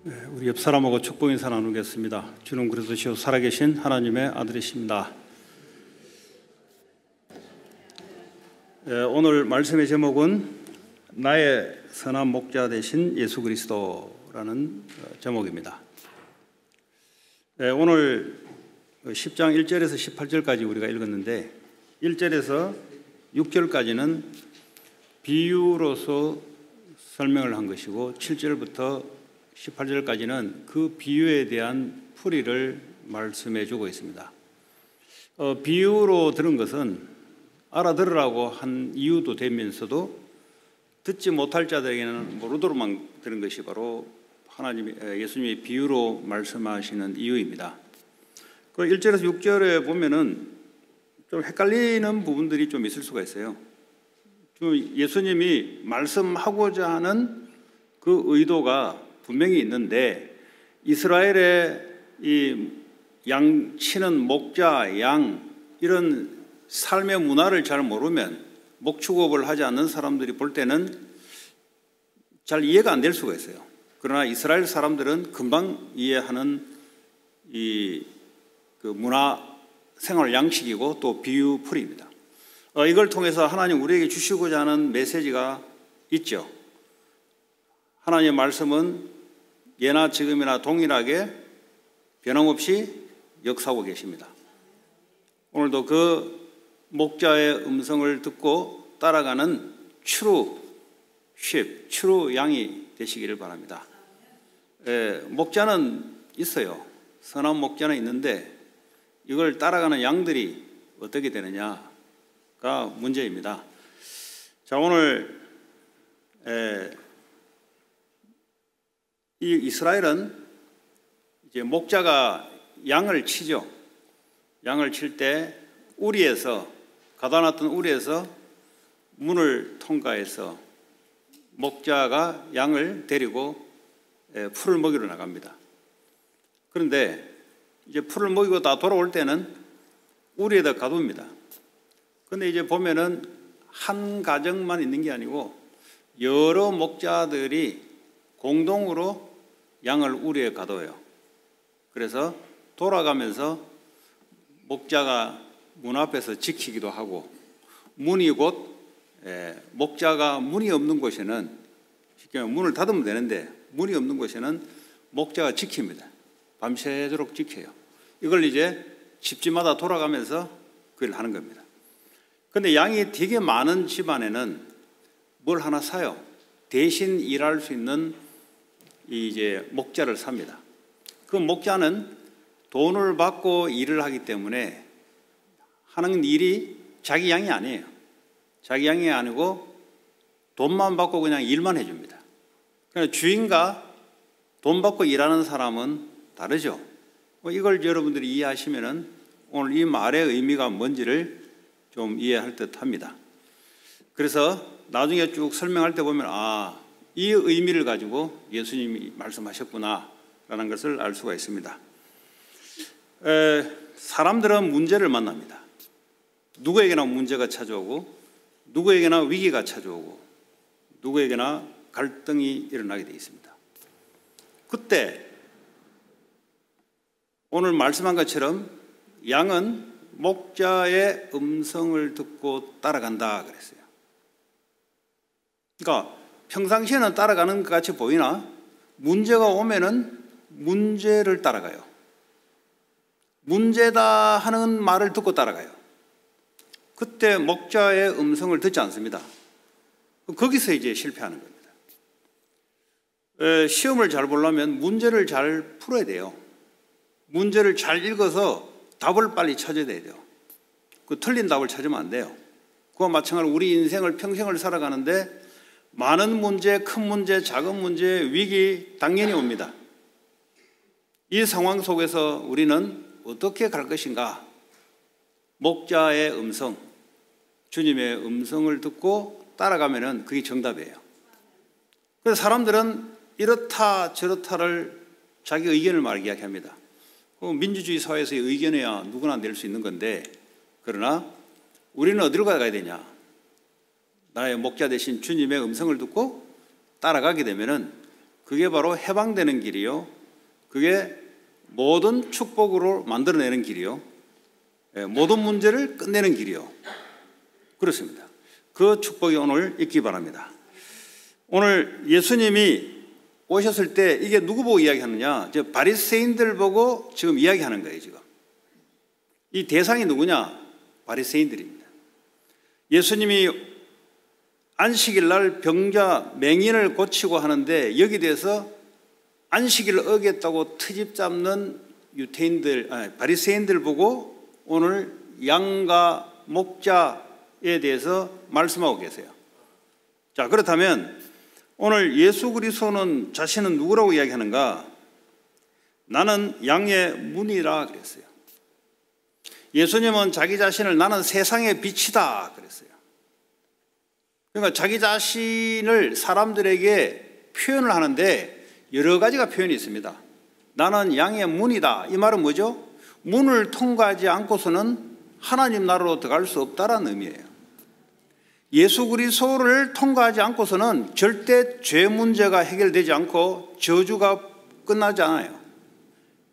우리 옆 사람하고 축복 인사 나누겠습니다. 주는 그리스도시요 살아계신 하나님의 아들이십니다. 오늘 말씀의 제목은 나의 선한 목자 되신 예수 그리스도라는 제목입니다. 오늘 10장 1절에서 18절까지 우리가 읽었는데 1절에서 6절까지는 비유로서 설명을 한 것이고 7절부터 18절까지는 그 비유에 대한 풀이를 말씀해 주고 있습니다. 비유로 들은 것은 알아들으라고 한 이유도 되면서도 듣지 못할 자들에게는 모르도록만 들은 것이 바로 예수님이 비유로 말씀하시는 이유입니다. 그 1절에서 6절에 보면은 좀 헷갈리는 부분들이 좀 있을 수가 있어요. 예수님이 말씀하고자 하는 그 의도가 분명히 있는데 이스라엘의 이 양 치는 목자, 양 이런 삶의 문화를 잘 모르면 목축업을 하지 않는 사람들이 볼 때는 잘 이해가 안 될 수가 있어요. 그러나 이스라엘 사람들은 금방 이해하는 그 문화 생활 양식이고 또 비유풀이입니다. 이걸 통해서 하나님 우리에게 주시고자 하는 메시지가 있죠. 하나님의 말씀은 예나 지금이나 동일하게 변함없이 역사하고 계십니다. 오늘도 그 목자의 음성을 듣고 따라가는 true 양이 되시기를 바랍니다. 목자는 있어요. 선한 목자는 있는데 이걸 따라가는 양들이 어떻게 되느냐가 문제입니다. 자, 오늘 이 이스라엘은 이제 목자가 양을 치죠. 양을 칠 때 가다놨던 우리에서 문을 통과해서 목자가 양을 데리고 풀을 먹이러 나갑니다. 그런데 이제 풀을 먹이고 다 돌아올 때는 우리에다 가둡니다. 그런데 이제 보면은 한 가정만 있는 게 아니고 여러 목자들이 공동으로 양을 우리에 가둬요. 그래서 돌아가면서 목자가 문 앞에서 지키기도 하고 문이 곧 목자가 문이 없는 곳에는 쉽게 말하면 문을 닫으면 되는데 문이 없는 곳에는 목자가 지킵니다. 밤새도록 지켜요. 이걸 이제 집집마다 돌아가면서 그걸 하는 겁니다. 그런데 양이 되게 많은 집안에는 뭘 하나 사요. 대신 일할 수 있는 이제 목자를 삽니다. 그 목자는 돈을 받고 일을 하기 때문에 하는 일이 자기 양이 아니에요. 자기 양이 아니고 돈만 받고 그냥 일만 해줍니다. 그러니까 주인과 돈 받고 일하는 사람은 다르죠. 이걸 여러분들이 이해하시면은 오늘 이 말의 의미가 뭔지를 좀 이해할 듯합니다. 그래서 나중에 쭉 설명할 때 보면 이 의미를 가지고 예수님이 말씀하셨구나라는 것을 알 수가 있습니다. 사람들은 문제를 만납니다. 누구에게나 문제가 찾아오고 누구에게나 위기가 찾아오고 누구에게나 갈등이 일어나게 되어 있습니다. 그때 오늘 말씀한 것처럼 양은 목자의 음성을 듣고 따라간다 그랬어요. 그러니까 평상시에는 따라가는 것 같이 보이나 문제가 오면은 문제를 따라가요. 문제다 하는 말을 듣고 따라가요. 그때 목자의 음성을 듣지 않습니다. 거기서 이제 실패하는 겁니다. 시험을 잘 보려면 문제를 잘 풀어야 돼요. 문제를 잘 읽어서 답을 빨리 찾아야 돼요. 그 틀린 답을 찾으면 안 돼요. 그와 마찬가지로 우리 인생을 평생을 살아가는데 많은 문제, 큰 문제, 작은 문제, 위기 당연히 옵니다. 이 상황 속에서 우리는 어떻게 갈 것인가? 목자의 음성, 주님의 음성을 듣고 따라가면은 그게 정답이에요. 그래서 사람들은 이렇다 저렇다를 자기 의견을 막 이야기합니다. 민주주의 사회에서의 의견이야 누구나 낼 수 있는 건데 그러나 우리는 어디로 가야 되냐? 나의 목자 되신 주님의 음성을 듣고 따라가게 되면은 그게 바로 해방되는 길이요. 그게 모든 축복으로 만들어내는 길이요. 모든 문제를 끝내는 길이요. 그렇습니다. 그 축복이 오늘 있기 바랍니다. 오늘 예수님이 오셨을 때 이게 누구 보고 이야기하느냐? 바리새인들 보고 지금 이야기하는 거예요. 지금 이 대상이 누구냐? 바리새인들입니다. 예수님이 안식일 날 병자 맹인을 고치고 하는데 여기 대해서 안식일을 어겼다고 트집 잡는 바리새인들 보고 오늘 양과 목자에 대해서 말씀하고 계세요. 자, 그렇다면 오늘 예수 그리스도는 자신은 누구라고 이야기하는가? 나는 양의 문이라 그랬어요. 예수님은 자기 자신을 나는 세상의 빛이다 그랬어요. 그러니까 자기 자신을 사람들에게 표현을 하는데 여러 가지가 표현이 있습니다. 나는 양의 문이다. 이 말은 뭐죠? 문을 통과하지 않고서는 하나님 나라로 들어갈 수 없다라는 의미예요. 예수 그리스도를 통과하지 않고서는 절대 죄 문제가 해결되지 않고 저주가 끝나지 않아요.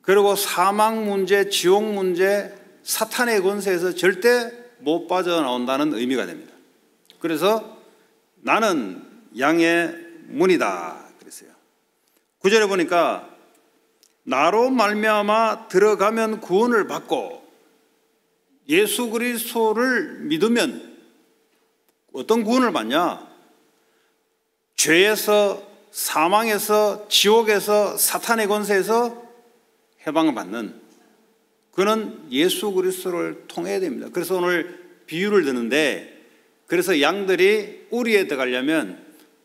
그리고 사망 문제, 지옥 문제, 사탄의 권세에서 절대 못 빠져나온다는 의미가 됩니다. 그래서 나는 양의 문이다 그랬어요. 9절에 보니까 나로 말미암아 들어가면 구원을 받고 예수 그리스도를 믿으면 어떤 구원을 받냐? 죄에서, 사망에서, 지옥에서, 사탄의 권세에서 해방을 받는, 그는 예수 그리스도를 통해야 됩니다. 그래서 오늘 비유를 드는데, 그래서 양들이 우리에 들어가려면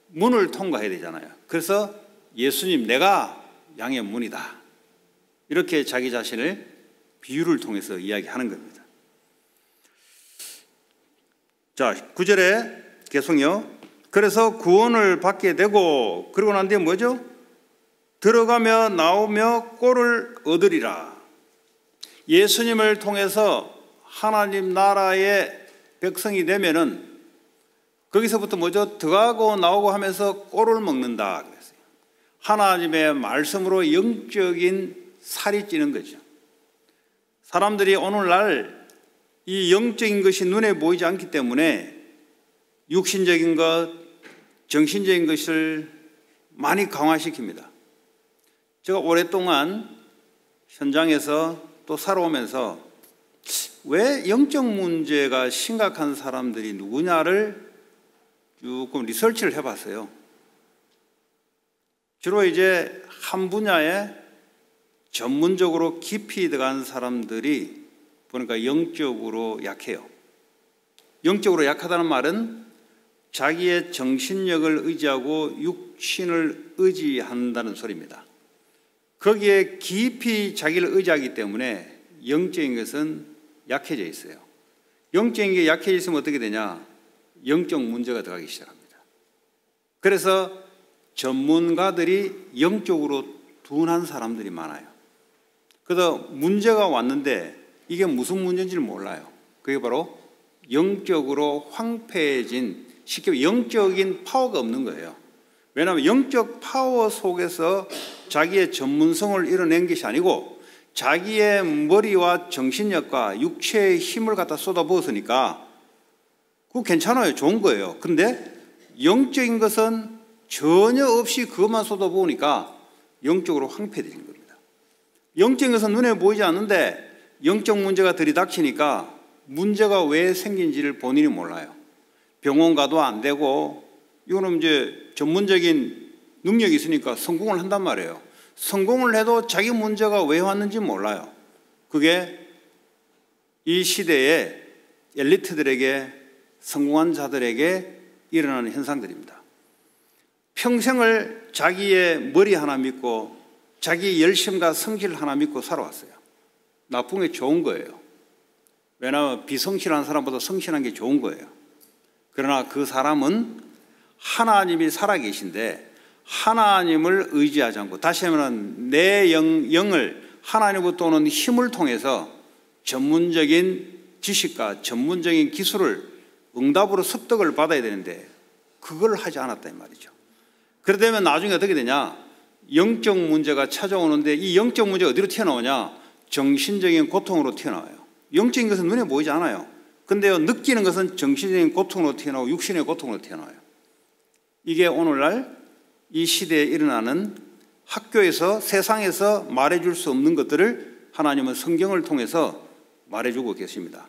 문을 통과해야 되잖아요. 그래서 예수님, 내가 양의 문이다. 이렇게 자기 자신을 비유를 통해서 이야기하는 겁니다. 자, 9절에 계속요. 그래서 구원을 받게 되고, 그러고 난 뒤에 뭐죠? 들어가며 나오며 꼴을 얻으리라. 예수님을 통해서 하나님 나라의 백성이 되면은 거기서부터 뭐죠? 들어가고 나오고 하면서 꼴을 먹는다 그랬어요. 하나님의 말씀으로 영적인 살이 찌는 거죠. 사람들이 오늘날 이 영적인 것이 눈에 보이지 않기 때문에 육신적인 것, 정신적인 것을 많이 강화시킵니다. 제가 오랫동안 현장에서 또 살아오면서 왜 영적 문제가 심각한 사람들이 누구냐를 조금 리서치를 해봤어요. 주로 이제 한 분야에 전문적으로 깊이 들어간 사람들이 보니까 영적으로 약해요. 영적으로 약하다는 말은 자기의 정신력을 의지하고 육신을 의지한다는 소리입니다. 거기에 깊이 자기를 의지하기 때문에 영적인 것은 약해져 있어요. 영적인 게 약해져 있으면 어떻게 되냐? 영적 문제가 들어가기 시작합니다. 그래서 전문가들이 영적으로 둔한 사람들이 많아요. 그래서 문제가 왔는데 이게 무슨 문제인지를 몰라요. 그게 바로 영적으로 황폐해진, 쉽게 말해 영적인 파워가 없는 거예요. 왜냐하면 영적 파워 속에서 자기의 전문성을 이뤄낸 것이 아니고 자기의 머리와 정신력과 육체의 힘을 갖다 쏟아부었으니까 그거 괜찮아요. 좋은 거예요. 그런데 영적인 것은 전혀 없이 그것만 쏟아부으니까 영적으로 황폐해진 겁니다. 영적인 것은 눈에 보이지 않는데 영적 문제가 들이닥치니까 문제가 왜 생긴지를 본인이 몰라요. 병원 가도 안 되고, 이거는 이제 전문적인 능력이 있으니까 성공을 한단 말이에요. 성공을 해도 자기 문제가 왜 왔는지 몰라요. 그게 이 시대의 엘리트들에게, 성공한 자들에게 일어나는 현상들입니다. 평생을 자기의 머리 하나 믿고 자기 열심과 성실 하나 믿고 살아왔어요. 나쁜 게 좋은 거예요. 왜냐하면 비성실한 사람보다 성실한 게 좋은 거예요. 그러나 그 사람은 하나님이 살아계신데 하나님을 의지하지 않고, 다시 말하면 내 영을 하나님으로부터 오는 힘을 통해서 전문적인 지식과 전문적인 기술을 응답으로 습득을 받아야 되는데 그걸 하지 않았다 이 말이죠. 그러다 보면 나중에 어떻게 되냐? 영적 문제가 찾아오는데 이 영적 문제가 어디로 튀어나오냐? 정신적인 고통으로 튀어나와요. 영적인 것은 눈에 보이지 않아요. 근데요, 느끼는 것은 정신적인 고통으로 튀어나오고 육신의 고통으로 튀어나와요. 이게 오늘날 이 시대에 일어나는 학교에서 세상에서 말해줄 수 없는 것들을 하나님은 성경을 통해서 말해주고 계십니다.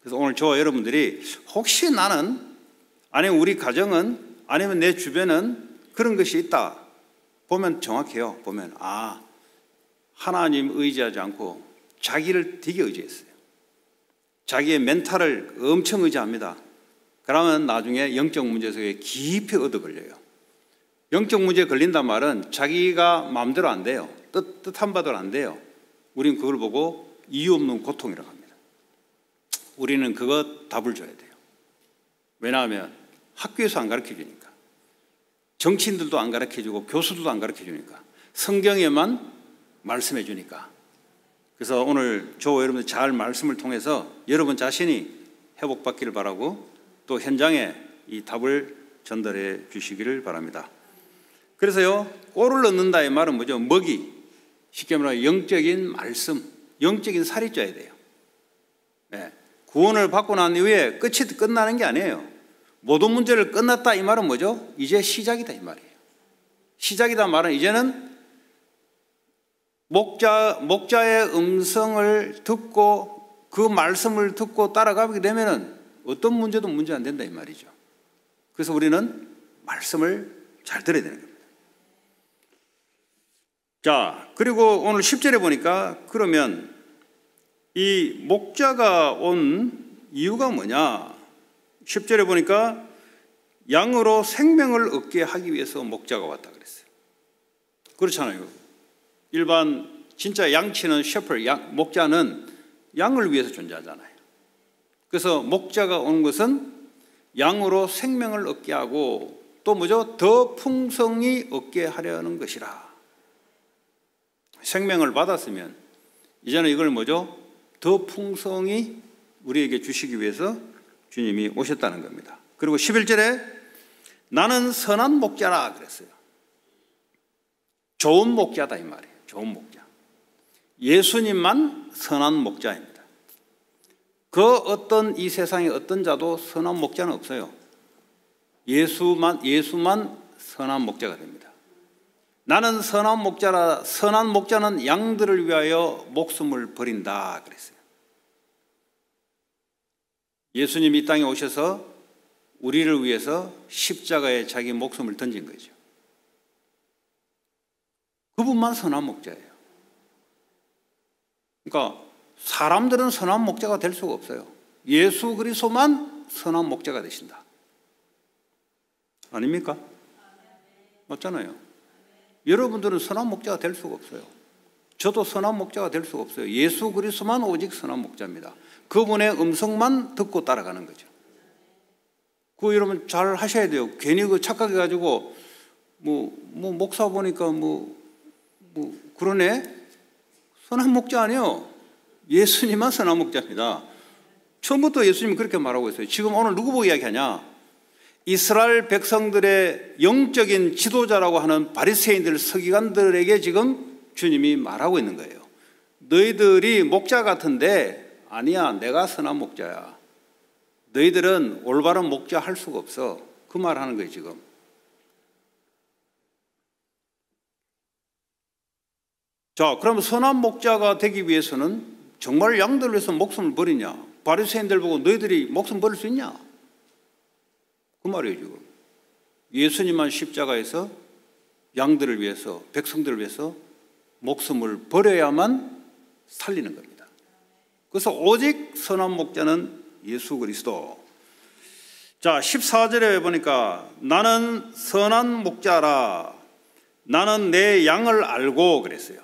그래서 오늘 저와 여러분들이 혹시 나는 아니면 우리 가정은 아니면 내 주변은 그런 것이 있다 보면 정확해요. 보면 하나님 의지하지 않고 자기를 되게 의지했어요. 자기의 멘탈을 엄청 의지합니다. 그러면 나중에 영적 문제 속에 깊이 얻어 걸려요. 영적 문제에 걸린단 말은 자기가 마음대로 안 돼요. 뜻한 바대로 안 돼요. 우리는 그걸 보고 이유 없는 고통이라고 합니다. 우리는 그거 답을 줘야 돼요. 왜냐하면 학교에서 안 가르쳐주니까, 정치인들도 안 가르쳐주고 교수들도 안 가르쳐주니까, 성경에만 말씀해 주니까. 그래서 오늘 저와 여러분들 잘 말씀을 통해서 여러분 자신이 회복받기를 바라고 또 현장에 이 답을 전달해 주시기를 바랍니다. 그래서요, 꼴을 얻는다 이 말은 뭐죠? 먹이, 쉽게 말하면 영적인 말씀, 영적인 살이 쪄야 돼요. 네. 구원을 받고 난 이후에 끝이 끝나는 게 아니에요. 모든 문제를 끝났다 이 말은 뭐죠? 이제 시작이다 이 말이에요. 시작이다 말은 이제는 목자의 음성을 듣고 그 말씀을 듣고 따라가게 되면은 어떤 문제도 문제 안 된다 이 말이죠. 그래서 우리는 말씀을 잘 들어야 되는 겁니다. 자, 그리고 오늘 10절에 보니까 그러면 이 목자가 온 이유가 뭐냐? 10절에 보니까 양으로 생명을 얻게 하기 위해서 목자가 왔다 그랬어요. 그렇잖아요. 일반 진짜 양치는 셰퍼드, 목자는 양을 위해서 존재하잖아요. 그래서 목자가 온 것은 양으로 생명을 얻게 하고 또 뭐죠? 더 풍성히 얻게 하려는 것이라. 생명을 받았으면 이제는 이걸 뭐죠? 더 풍성히 우리에게 주시기 위해서 주님이 오셨다는 겁니다. 그리고 11절에 나는 선한 목자라 그랬어요. 좋은 목자다 이 말이에요. 좋은 목자. 예수님만 선한 목자입니다. 그 어떤 이 세상에 어떤 자도 선한 목자는 없어요. 예수만 선한 목자가 됩니다. 나는 선한 목자라. 선한 목자는 양들을 위하여 목숨을 버린다 그랬어요. 예수님이 이 땅에 오셔서 우리를 위해서 십자가에 자기 목숨을 던진 거죠. 그분만 선한 목자예요. 그러니까 사람들은 선한 목자가 될 수가 없어요. 예수 그리스도만 선한 목자가 되신다. 아닙니까? 맞잖아요. 여러분들은 선한 목자가 될 수가 없어요. 저도 선한 목자가 될 수가 없어요. 예수 그리스도만 오직 선한 목자입니다. 그분의 음성만 듣고 따라가는 거죠. 그거 여러분 잘 하셔야 돼요. 괜히 그 착각해가지고 목사 보니까 그러네. 선한 목자 아니에요. 예수님만 선한 목자입니다. 처음부터 예수님이 그렇게 말하고 있어요. 지금 오늘 누구 보고 이야기하냐? 이스라엘 백성들의 영적인 지도자라고 하는 바리새인들, 서기관들에게 지금 주님이 말하고 있는 거예요. 너희들이 목자 같은데 아니야, 내가 선한 목자야. 너희들은 올바른 목자 할 수가 없어. 그 말 하는 거예요 지금. 자, 그럼 선한 목자가 되기 위해서는 정말 양들을 위해서 목숨을 버리냐? 바리새인들 보고 너희들이 목숨 버릴 수 있냐? 그 말이에요 지금. 예수님만 십자가에서 양들을 위해서, 백성들을 위해서 목숨을 버려야만 살리는 겁니다. 그래서 오직 선한 목자는 예수 그리스도. 자, 14절에 보니까 나는 선한 목자라. 나는 내 양을 알고 그랬어요.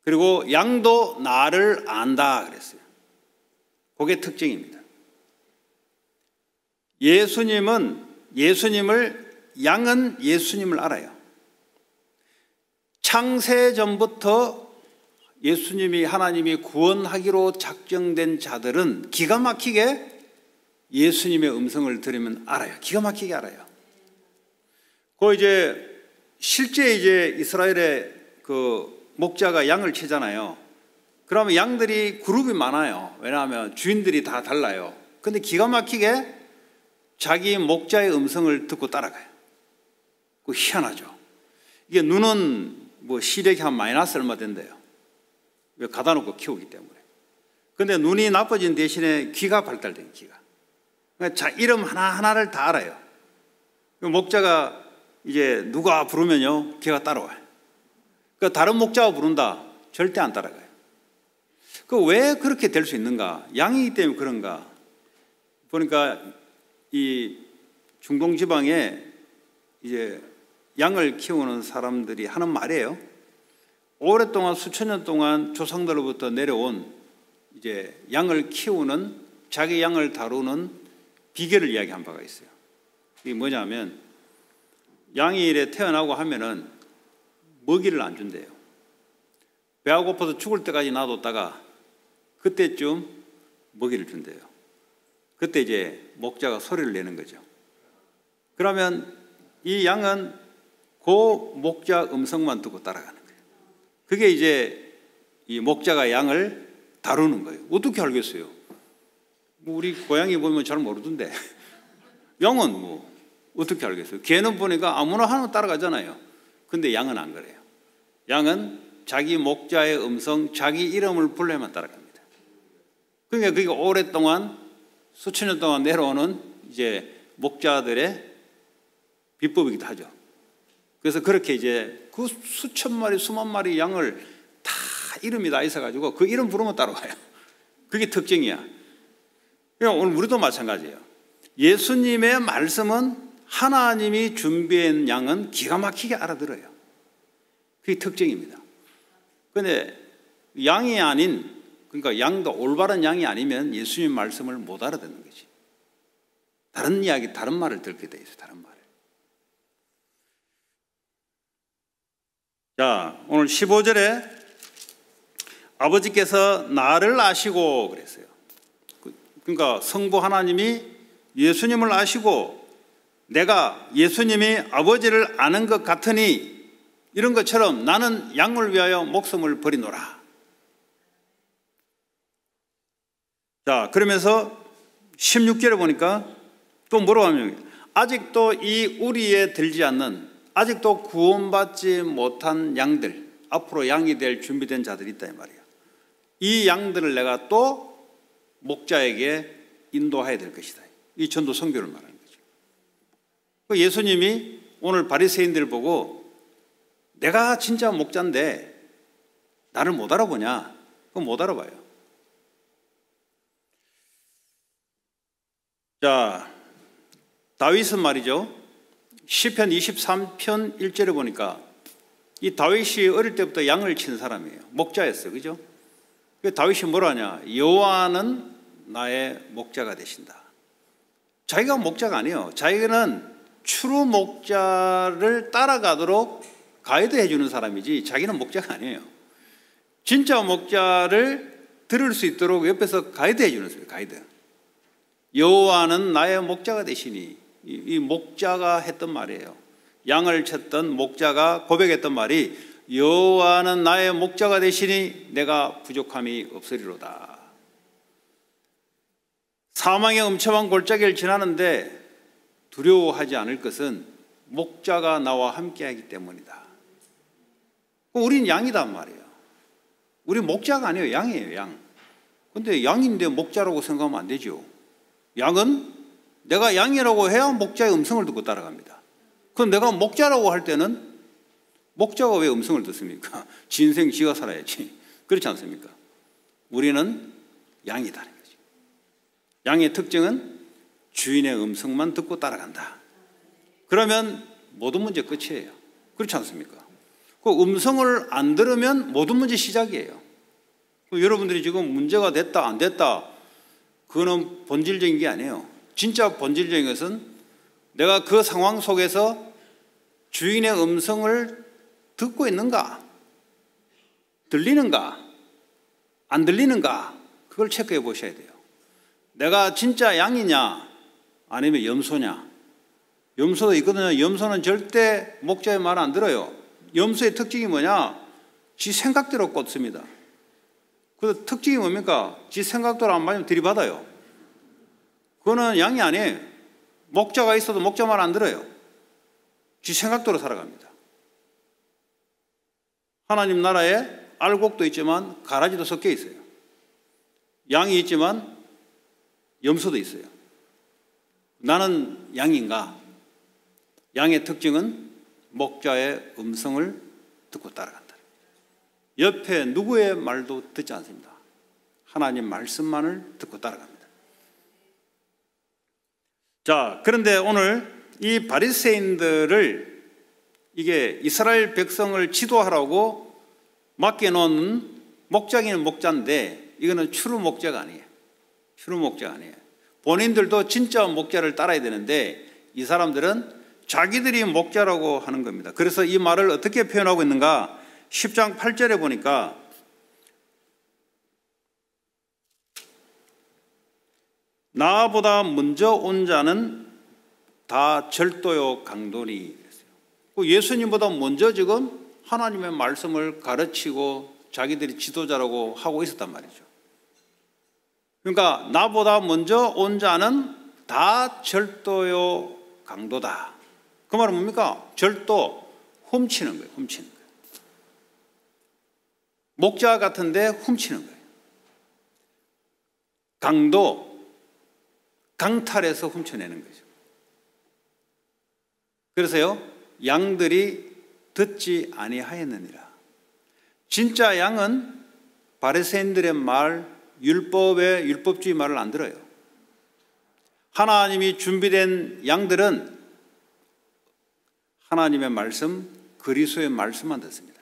그리고 양도 나를 안다 그랬어요. 그게 특징입니다. 양은 예수님을 알아요. 창세전부터 예수님이 하나님이 구원하기로 작정된 자들은 기가 막히게 예수님의 음성을 들으면 알아요. 기가 막히게 알아요. 그 이제 실제 이제 이스라엘의 그 목자가 양을 치잖아요. 그러면 양들이 그룹이 많아요. 왜냐하면 주인들이 다 달라요. 근데 기가 막히게 자기 목자의 음성을 듣고 따라가요. 그 희한하죠. 이게 눈은 뭐 시력이 한 마이너스 얼마 된대요. 왜 가다 놓고 키우기 때문에. 근데 눈이 나빠진 대신에 귀가 발달된 귀가. 그러니까 자 이름 하나하나를 다 알아요. 목자가 이제 누가 부르면요, 걔가 따라와요. 그러니까 다른 목자가 부른다, 절대 안 따라가요. 그 왜 그렇게 될 수 있는가? 양이기 때문에 그런가? 보니까 이 중동 지방에 이제 양을 키우는 사람들이 하는 말이에요. 오랫동안 수천 년 동안 조상들로부터 내려온 이제 양을 키우는, 자기 양을 다루는 비결을 이야기한 바가 있어요. 이게 뭐냐면 양이 이래 태어나고 하면은 먹이를 안 준대요. 배가 고파서 죽을 때까지 놔뒀다가 그때쯤 먹이를 준대요. 그때 이제 목자가 소리를 내는 거죠. 그러면 이 양은 그 목자 음성만 듣고 따라가는 거예요. 그게 이제 이 목자가 양을 다루는 거예요. 어떻게 알겠어요? 뭐 우리 고양이 보면 잘 모르던데 양은 뭐 어떻게 알겠어요? 개는 보니까 아무나 하나 따라가잖아요. 근데 양은 안 그래요. 양은 자기 목자의 음성, 자기 이름을 불러야만 따라갑니다. 그러니까 그게 오랫동안 수천 년 동안 내려오는 이제 목자들의 비법이기도 하죠. 그래서 그렇게 이제 그 수천 마리, 수만 마리 양을 다 이름이 다 있어가지고 그 이름 부르면 따라와요. 그게 특징이야. 그러니까 오늘 우리도 마찬가지예요. 예수님의 말씀은 하나님이 준비한 양은 기가 막히게 알아들어요. 그게 특징입니다. 그런데 양이 아닌, 그러니까 양도 올바른 양이 아니면 예수님 말씀을 못 알아듣는 거지. 다른 이야기, 다른 말을 듣게 돼 있어요. 다른 말을. 자, 오늘 15절에 아버지께서 나를 아시고 그랬어요. 그러니까 성부 하나님이 예수님을 아시고 내가 예수님이 아버지를 아는 것 같으니 이런 것처럼 나는 양을 위하여 목숨을 버리노라. 자, 그러면서 16절에 보니까 또 뭐라고 하면 아직도 이 우리에 들지 않는, 아직도 구원받지 못한 양들, 앞으로 양이 될 준비된 자들이 있다 이 말이에요. 이 양들을 내가 또 목자에게 인도해야 될 것이다. 이 전도 선교를 말하는 거죠. 예수님이 오늘 바리새인들을 보고 내가 진짜 목자인데 나를 못 알아보냐? 그건 못 알아봐요. 자, 다윗은 말이죠. 시편 23편 1절에 보니까 이 다윗이 어릴 때부터 양을 치는 사람이에요. 목자였어요. 그죠? 다윗이 뭐라 하냐? 여호와는 나의 목자가 되신다. 자기가 목자가 아니에요. 자기는 추루 목자를 따라가도록 가이드 해주는 사람이지 자기는 목자가 아니에요. 진짜 목자를 들을 수 있도록 옆에서 가이드 해주는 사람이에요. 가이드. 여호와는 나의 목자가 되시니, 이 목자가 했던 말이에요. 양을 쳤던 목자가 고백했던 말이 여호와는 나의 목자가 되시니 내가 부족함이 없으리로다. 사망의 엄청난 골짜기를 지나는데 두려워하지 않을 것은 목자가 나와 함께하기 때문이다. 우린 양이단 말이에요. 우리 목자가 아니에요. 양이에요. 양. 근데 양인데 목자라고 생각하면 안 되죠. 양은 내가 양이라고 해야 목자의 음성을 듣고 따라갑니다. 그럼 내가 목자라고 할 때는 목자가 왜 음성을 듣습니까? 지 인생 지가 살아야지. 그렇지 않습니까? 우리는 양이다는 거죠. 양의 특징은 주인의 음성만 듣고 따라간다. 그러면 모든 문제 끝이에요. 그렇지 않습니까? 그 음성을 안 들으면 모든 문제 시작이에요. 여러분들이 지금 문제가 됐다 안 됐다, 그거는 본질적인 게 아니에요. 진짜 본질적인 것은 내가 그 상황 속에서 주인의 음성을 듣고 있는가, 들리는가, 안 들리는가, 그걸 체크해 보셔야 돼요. 내가 진짜 양이냐 아니면 염소냐, 염소도 있거든요. 염소는 절대 목자의 말 안 들어요. 염소의 특징이 뭐냐? 지 생각대로 꽂습니다. 그 특징이 뭡니까? 지 생각대로 안 맞으면 들이받아요. 그거는 양이 아니에요. 목자가 있어도 목자 말 안 들어요. 지 생각대로 살아갑니다. 하나님 나라에 알곡도 있지만 가라지도 섞여 있어요. 양이 있지만 염소도 있어요. 나는 양인가? 양의 특징은 목자의 음성을 듣고 따라간다. 옆에 누구의 말도 듣지 않습니다. 하나님 말씀만을 듣고 따라갑니다. 자, 그런데 오늘 이 바리새인들을 이게 이스라엘 백성을 지도하라고 맡겨놓은 목자기는 목자인데 이거는 추루 목자가 아니에요. 추루 목자가 아니에요. 본인들도 진짜 목자를 따라야 되는데 이 사람들은 자기들이 목자라고 하는 겁니다. 그래서 이 말을 어떻게 표현하고 있는가? 10장 8절에 보니까 나보다 먼저 온 자는 다 절도요 강도니. 예수님보다 먼저 지금 하나님의 말씀을 가르치고 자기들이 지도자라고 하고 있었단 말이죠. 그러니까 나보다 먼저 온 자는 다 절도요 강도다. 그 말은 뭡니까? 절도, 훔치는 거예요. 훔치는 거예요. 목자 같은데 훔치는 거예요. 강도, 강탈해서 훔쳐내는 거죠. 그래서요, 양들이 듣지 아니하였느니라. 진짜 양은 바리새인들의 말, 율법의 율법주의 말을 안 들어요. 하나님이 준비된 양들은 하나님의 말씀, 그리스도의 말씀만 듣습니다.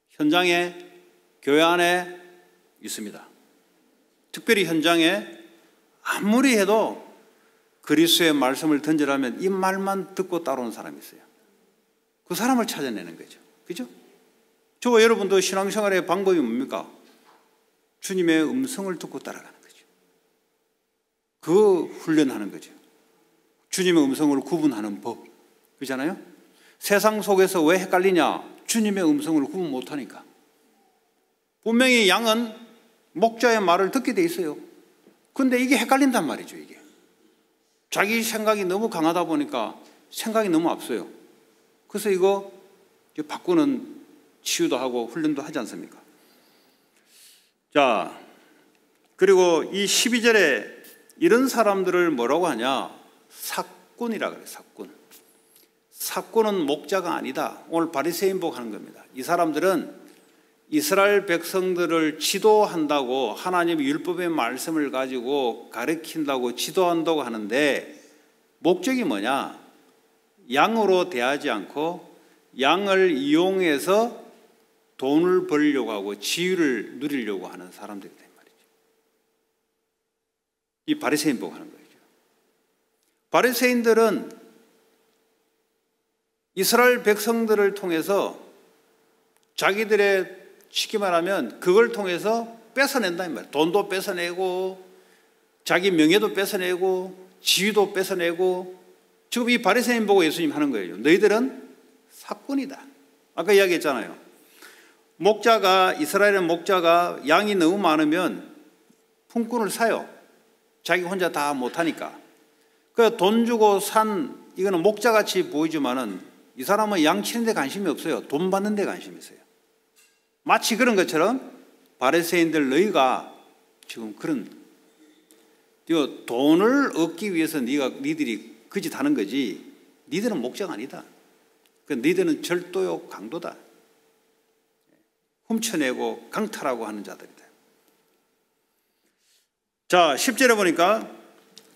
현장에, 교회 안에 있습니다. 특별히 현장에 아무리 해도 그리스도의 말씀을 던지라면 이 말만 듣고 따라오는 사람이 있어요. 그 사람을 찾아내는 거죠. 그죠? 저와 여러분도 신앙생활의 방법이 뭡니까? 주님의 음성을 듣고 따라가는 거죠. 그 훈련하는 거죠. 주님의 음성을 구분하는 법. 그렇잖아요? 세상 속에서 왜 헷갈리냐? 주님의 음성을 구분 못하니까. 분명히 양은 목자의 말을 듣게 돼 있어요. 근데 이게 헷갈린단 말이죠. 이게 자기 생각이 너무 강하다 보니까 생각이 너무 앞서요. 그래서 이거 바꾸는 치유도 하고 훈련도 하지 않습니까? 자, 그리고 이 12절에 이런 사람들을 뭐라고 하냐? 삭군이라 그래요. 삭군. 삭군은 목자가 아니다. 오늘 바리새인복 하는 겁니다. 이 사람들은 이스라엘 백성들을 지도한다고 하나님의 율법의 말씀을 가지고 가르친다고 지도한다고 하는데 목적이 뭐냐? 양으로 대하지 않고 양을 이용해서 돈을 벌려고 하고 지위를 누리려고 하는 사람들이 된 말이죠. 이 바리새인복 하는 거죠. 바리새인들은 이스라엘 백성들을 통해서 자기들의 쉽게 말하면 그걸 통해서 뺏어낸다 이 말이에요. 돈도 뺏어내고 자기 명예도 뺏어내고 지위도 뺏어내고 지금 이 바리새인 보고 예수님 하는 거예요. 너희들은 삭군이다. 아까 이야기했잖아요. 목자가 이스라엘의 목자가 양이 너무 많으면 품꾼을 사요. 자기 혼자 다 못하니까. 그 돈 주고 산 이거는 목자같이 보이지만은 이 사람은 양 치는 데 관심이 없어요. 돈 받는 데 관심이 있어요. 마치 그런 것처럼 바리새인들 너희가 지금 그런 돈을 얻기 위해서 니들이 그 짓 하는 거지 니들은 목자가 아니다. 너희들은 절도요 강도다. 훔쳐내고 강탈하고 하는 자들이다. 자, 10절에 보니까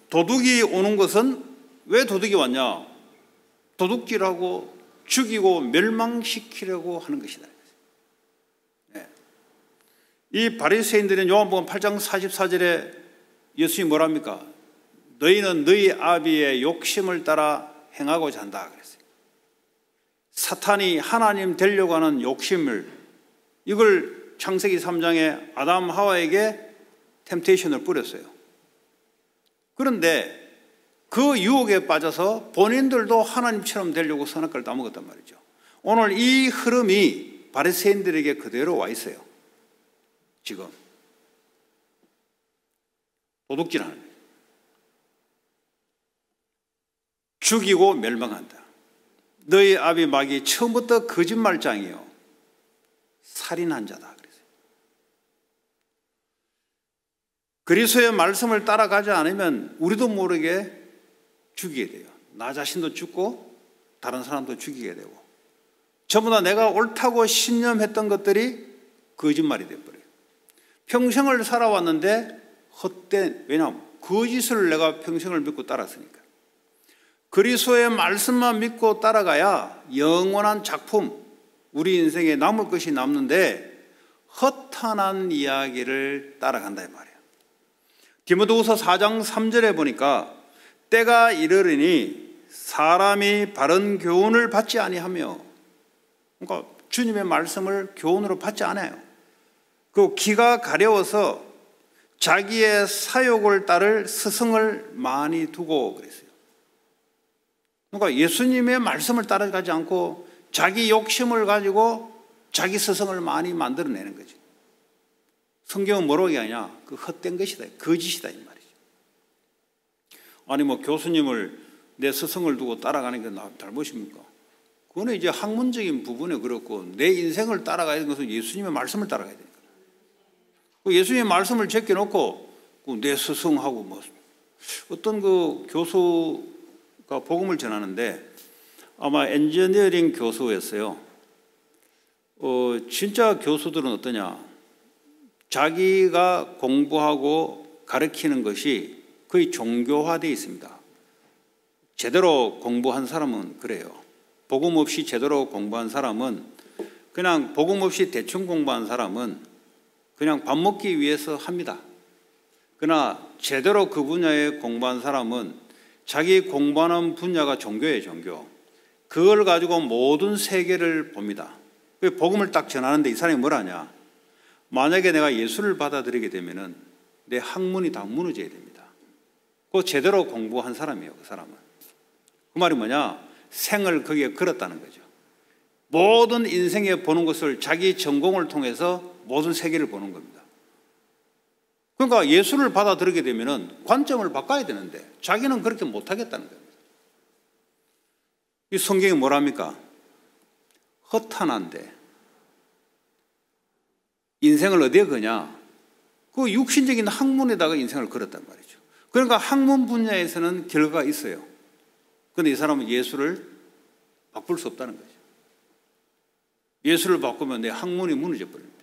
도둑이 오는 것은 왜 도둑이 왔냐? 도둑질하고 죽이고 멸망시키려고 하는 것이다. 이 바리새인들은 요한복음 8장 44절에 예수님이 뭐랍니까? 너희는 너희 아비의 욕심을 따라 행하고자 한다 그랬어요. 사탄이 하나님 되려고 하는 욕심을 이걸 창세기 3장에 아담 하와에게 템테이션을 뿌렸어요. 그런데 그 유혹에 빠져서 본인들도 하나님처럼 되려고 선악과를 따먹었단 말이죠. 오늘 이 흐름이 바리새인들에게 그대로 와 있어요. 지금 도둑질하는 거예요. 죽이고 멸망한다. 너희 아비 마귀 처음부터 거짓말장이요 살인한 자다 그랬어요. 그리스도의 말씀을 따라가지 않으면 우리도 모르게 죽이게 돼요. 나 자신도 죽고 다른 사람도 죽이게 되고 전부 다 내가 옳다고 신념했던 것들이 거짓말이 돼버려요. 평생을 살아왔는데 헛된, 왜냐하면 거짓을 내가 평생을 믿고 따랐으니까. 그리스도의 말씀만 믿고 따라가야 영원한 작품, 우리 인생에 남을 것이 남는데 허탄한 이야기를 따라간다 이 말이에요. 디모데후서 4장 3절에 보니까 때가 이르리니 사람이 바른 교훈을 받지 아니하며, 그러니까 주님의 말씀을 교훈으로 받지 않아요. 그 귀가 가려워서 자기의 사욕을 따를 스승을 많이 두고 그랬어요. 그러니까 예수님의 말씀을 따라가지 않고 자기 욕심을 가지고 자기 스승을 많이 만들어내는 거죠. 성경은 뭐라고 얘기하냐? 그 헛된 것이다, 거짓이다 이 말이죠. 아니 뭐 교수님을 내 스승을 두고 따라가는 게 잘못입니까? 그거는 이제 학문적인 부분에 그렇고 내 인생을 따라가야 되는 것은 예수님의 말씀을 따라가야 되니까. 예수님의 말씀을 제껴놓고 내 스승하고 뭐 어떤 그 교수가 복음을 전하는데 아마 엔지니어링 교수였어요. 진짜 교수들은 어떠냐? 자기가 공부하고 가르치는 것이 거의 종교화되어 있습니다. 제대로 공부한 사람은 그래요. 복음 없이 제대로 공부한 사람은, 그냥 복음 없이 대충 공부한 사람은 그냥 밥 먹기 위해서 합니다. 그러나 제대로 그 분야에 공부한 사람은 자기 공부하는 분야가 종교예요, 종교. 그걸 가지고 모든 세계를 봅니다. 복음을 딱 전하는데 이 사람이 뭘 하냐? 만약에 내가 예수를 받아들이게 되면은 내 학문이 다 무너져야 됩니다. 그 제대로 공부한 사람이에요, 그 사람은. 그 말이 뭐냐? 생을 거기에 걸었다는 거죠. 모든 인생에 보는 것을 자기 전공을 통해서 모든 세계를 보는 겁니다. 그러니까 예수를 받아들이게 되면은 관점을 바꿔야 되는데 자기는 그렇게 못하겠다는 겁니다. 이 성경이 뭐랍니까? 허탄한데 인생을 어디에 거냐? 그 육신적인 학문에다가 인생을 걸었단 말이죠. 그러니까 학문 분야에서는 결과가 있어요. 그런데 이 사람은 예수를 바꿀 수 없다는 거죠. 예수를 바꾸면 내 학문이 무너져 버립니다.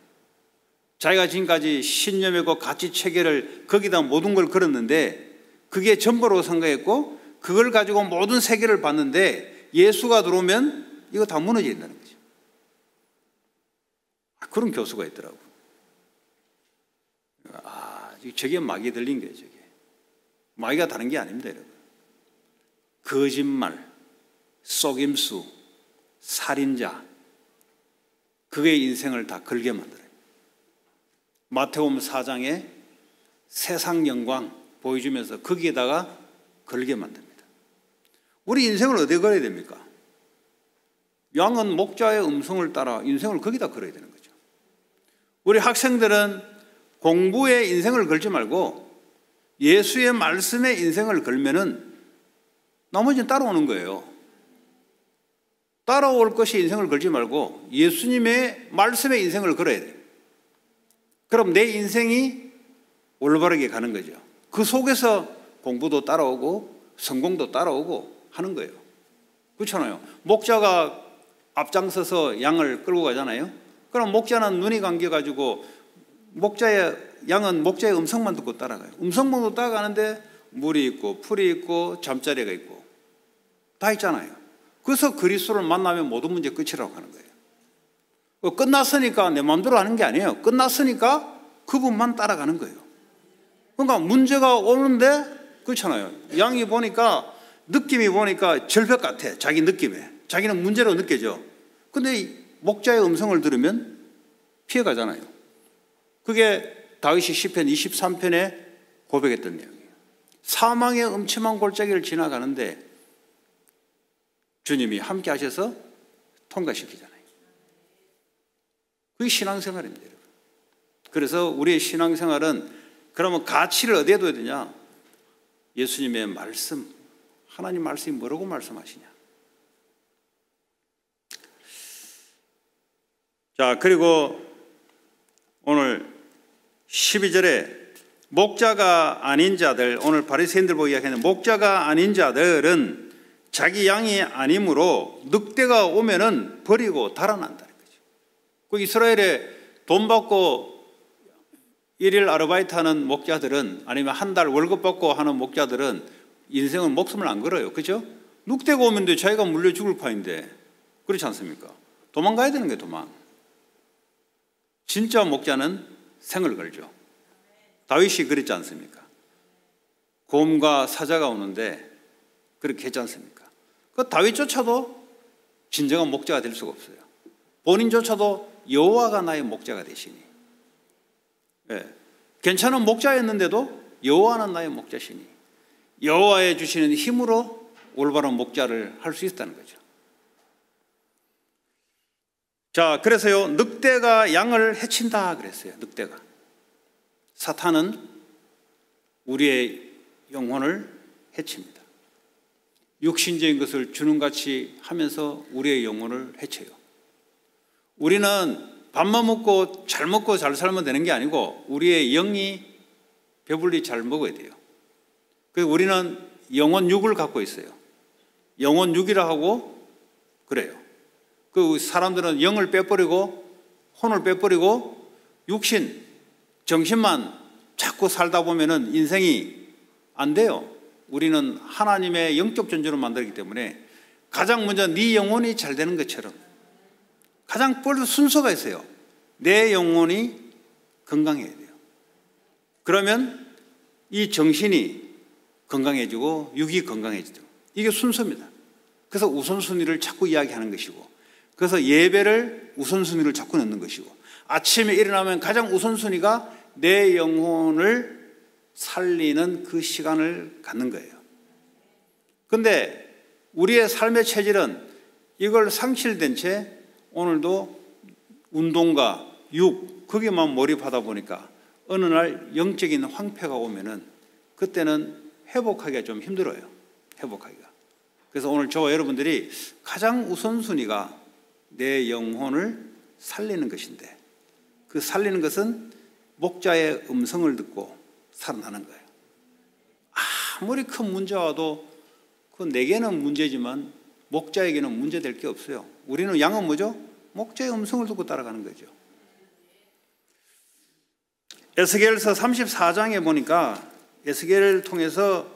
자기가 지금까지 신념이고 가치 체계를 거기다 모든 걸 걸었는데 그게 전부라고 생각했고 그걸 가지고 모든 세계를 봤는데 예수가 들어오면 이거 다 무너진다는 거죠. 그런 교수가 있더라고요. 저게 마귀에 들린 거예요. 저게 마귀가 다른 게 아닙니다, 여러분. 거짓말, 속임수, 살인자, 그게 인생을 다 걸게 만들어요. 마태복음 4장에 세상 영광 보여주면서 거기에다가 걸게 만듭니다. 우리 인생을 어디에 걸어야 됩니까? 양은 목자의 음성을 따라 인생을 거기다 걸어야 되는 거죠. 우리 학생들은 공부에 인생을 걸지 말고 예수의 말씀에 인생을 걸면은 나머지는 따라오는 거예요. 따라올 것이 인생을 걸지 말고 예수님의 말씀에 인생을 걸어야 돼요. 그럼 내 인생이 올바르게 가는 거죠. 그 속에서 공부도 따라오고 성공도 따라오고 하는 거예요. 그렇잖아요. 목자가 앞장서서 양을 끌고 가잖아요. 그럼 목자는 눈이 감겨가지고 양은 목자의 음성만 듣고 따라가요. 음성만 따라가는데 물이 있고 풀이 있고 잠자리가 있고 다 있잖아요. 그래서 그리스도를 만나면 모든 문제 끝이라고 하는 거예요. 끝났으니까 내 마음대로 하는 게 아니에요. 끝났으니까 그분만 따라가는 거예요. 그러니까 문제가 오는데 그렇잖아요. 양이 보니까 느낌이 보니까 절벽 같아. 자기 느낌에. 자기는 문제로 느껴져. 근데 목자의 음성을 들으면 피해가잖아요. 그게 다윗이 시편 23편에 고백했던 내용이에요. 사망의 음침한 골짜기를 지나가는데 주님이 함께 하셔서 통과시키잖아요. 그게 신앙생활입니다, 여러분. 그래서 우리의 신앙생활은 그러면 가치를 어디에 둬야 되냐? 예수님의 말씀, 하나님 말씀이 뭐라고 말씀하시냐? 자, 그리고 오늘 12절에 목자가 아닌 자들, 오늘 바리새인들 보고 이야기하는 목자가 아닌 자들은 자기 양이 아니므로 늑대가 오면은 버리고 달아난다는 거죠. 그 이스라엘에 돈 받고 일일 아르바이트 하는 목자들은, 아니면 한 달 월급 받고 하는 목자들은 인생은 목숨을 안 걸어요. 그죠? 늑대가 오면 자기가 물려 죽을 판인데, 그렇지 않습니까? 도망가야 되는 거예요, 도망. 진짜 목자는 생을 걸죠. 다윗이 그랬지 않습니까? 곰과 사자가 오는데 그렇게 했지 않습니까? 그 다윗조차도 진정한 목자가 될 수가 없어요. 본인조차도 여호와가 나의 목자가 되시니, 괜찮은 목자였는데도 여호와는 나의 목자시니, 여호와의 주시는 힘으로 올바른 목자를 할 수 있다는 거죠. 자, 그래서요, 늑대가 양을 해친다 그랬어요. 늑대가. 사탄은 우리의 영혼을 해칩니다. 육신적인 것을 주는같이 하면서 우리의 영혼을 해쳐요. 우리는 밥만 먹고 잘 살면 되는 게 아니고 우리의 영이 배불리 잘 먹어야 돼요. 그래서 우리는 영혼 육을 갖고 있어요. 영혼 육이라 하고 그래요. 그 사람들은 영을 빼버리고 혼을 빼버리고 육신, 정신만 자꾸 살다 보면은 인생이 안 돼요. 우리는 하나님의 영적 존재로 만들기 때문에 가장 먼저 네 영혼이 잘 되는 것처럼 가장 빨리 순서가 있어요. 내 영혼이 건강해야 돼요. 그러면 이 정신이 건강해지고 육이 건강해지죠. 이게 순서입니다. 그래서 우선순위를 자꾸 이야기하는 것이고, 그래서 예배를 우선순위를 자꾸 넣는 것이고, 아침에 일어나면 가장 우선순위가 내 영혼을 살리는 그 시간을 갖는 거예요. 그런데 우리의 삶의 체질은 이걸 상실된 채 오늘도 운동과 육, 거기만 몰입하다 보니까 어느 날 영적인 황폐가 오면은 그때는 회복하기가 좀 힘들어요. 회복하기가. 그래서 오늘 저와 여러분들이 가장 우선순위가 내 영혼을 살리는 것인데, 그 살리는 것은 목자의 음성을 듣고 살아나는 거예요. 아무리 큰 문제가 와도 그 내게는 문제지만 목자에게는 문제될 게 없어요. 우리는 양은 뭐죠? 목자의 음성을 듣고 따라가는 거죠. 에스겔서 34장에 보니까 에스겔을 통해서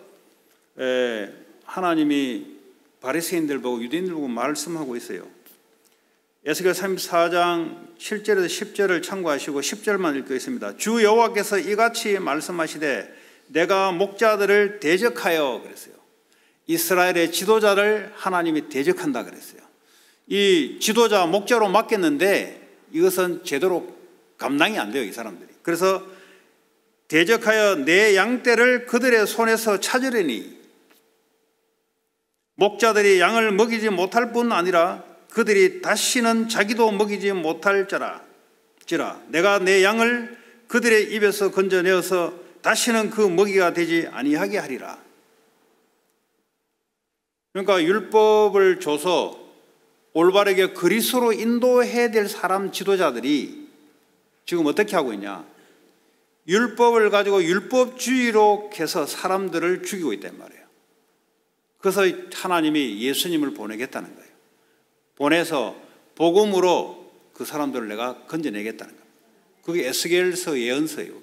하나님이 바리새인들 보고 유대인들 보고 말씀하고 있어요. 에스겔 34장 7절에서 10절을 참고하시고 10절만 읽겠습니다. 주 여호와께서 이같이 말씀하시되 내가 목자들을 대적하여 그랬어요. 이스라엘의 지도자를 하나님이 대적한다 그랬어요. 이 지도자 목자로 맡겼는데 이것은 제대로 감당이 안 돼요, 이 사람들이. 그래서 대적하여 내 양떼를 그들의 손에서 찾으려니 목자들이 양을 먹이지 못할 뿐 아니라 그들이 다시는 자기도 먹이지 못할지라 내가 내 양을 그들의 입에서 건져내어서 다시는 그 먹이가 되지 아니하게 하리라. 그러니까 율법을 줘서 올바르게 그리스도로 인도해야 될 사람 지도자들이 지금 어떻게 하고 있냐? 율법을 가지고 율법주의로 해서 사람들을 죽이고 있단 말이에요. 그래서 하나님이 예수님을 보내겠다는 거예요. 보내서 복음으로 그 사람들을 내가 건져내겠다는 거예요. 그게 에스겔서 예언서예요.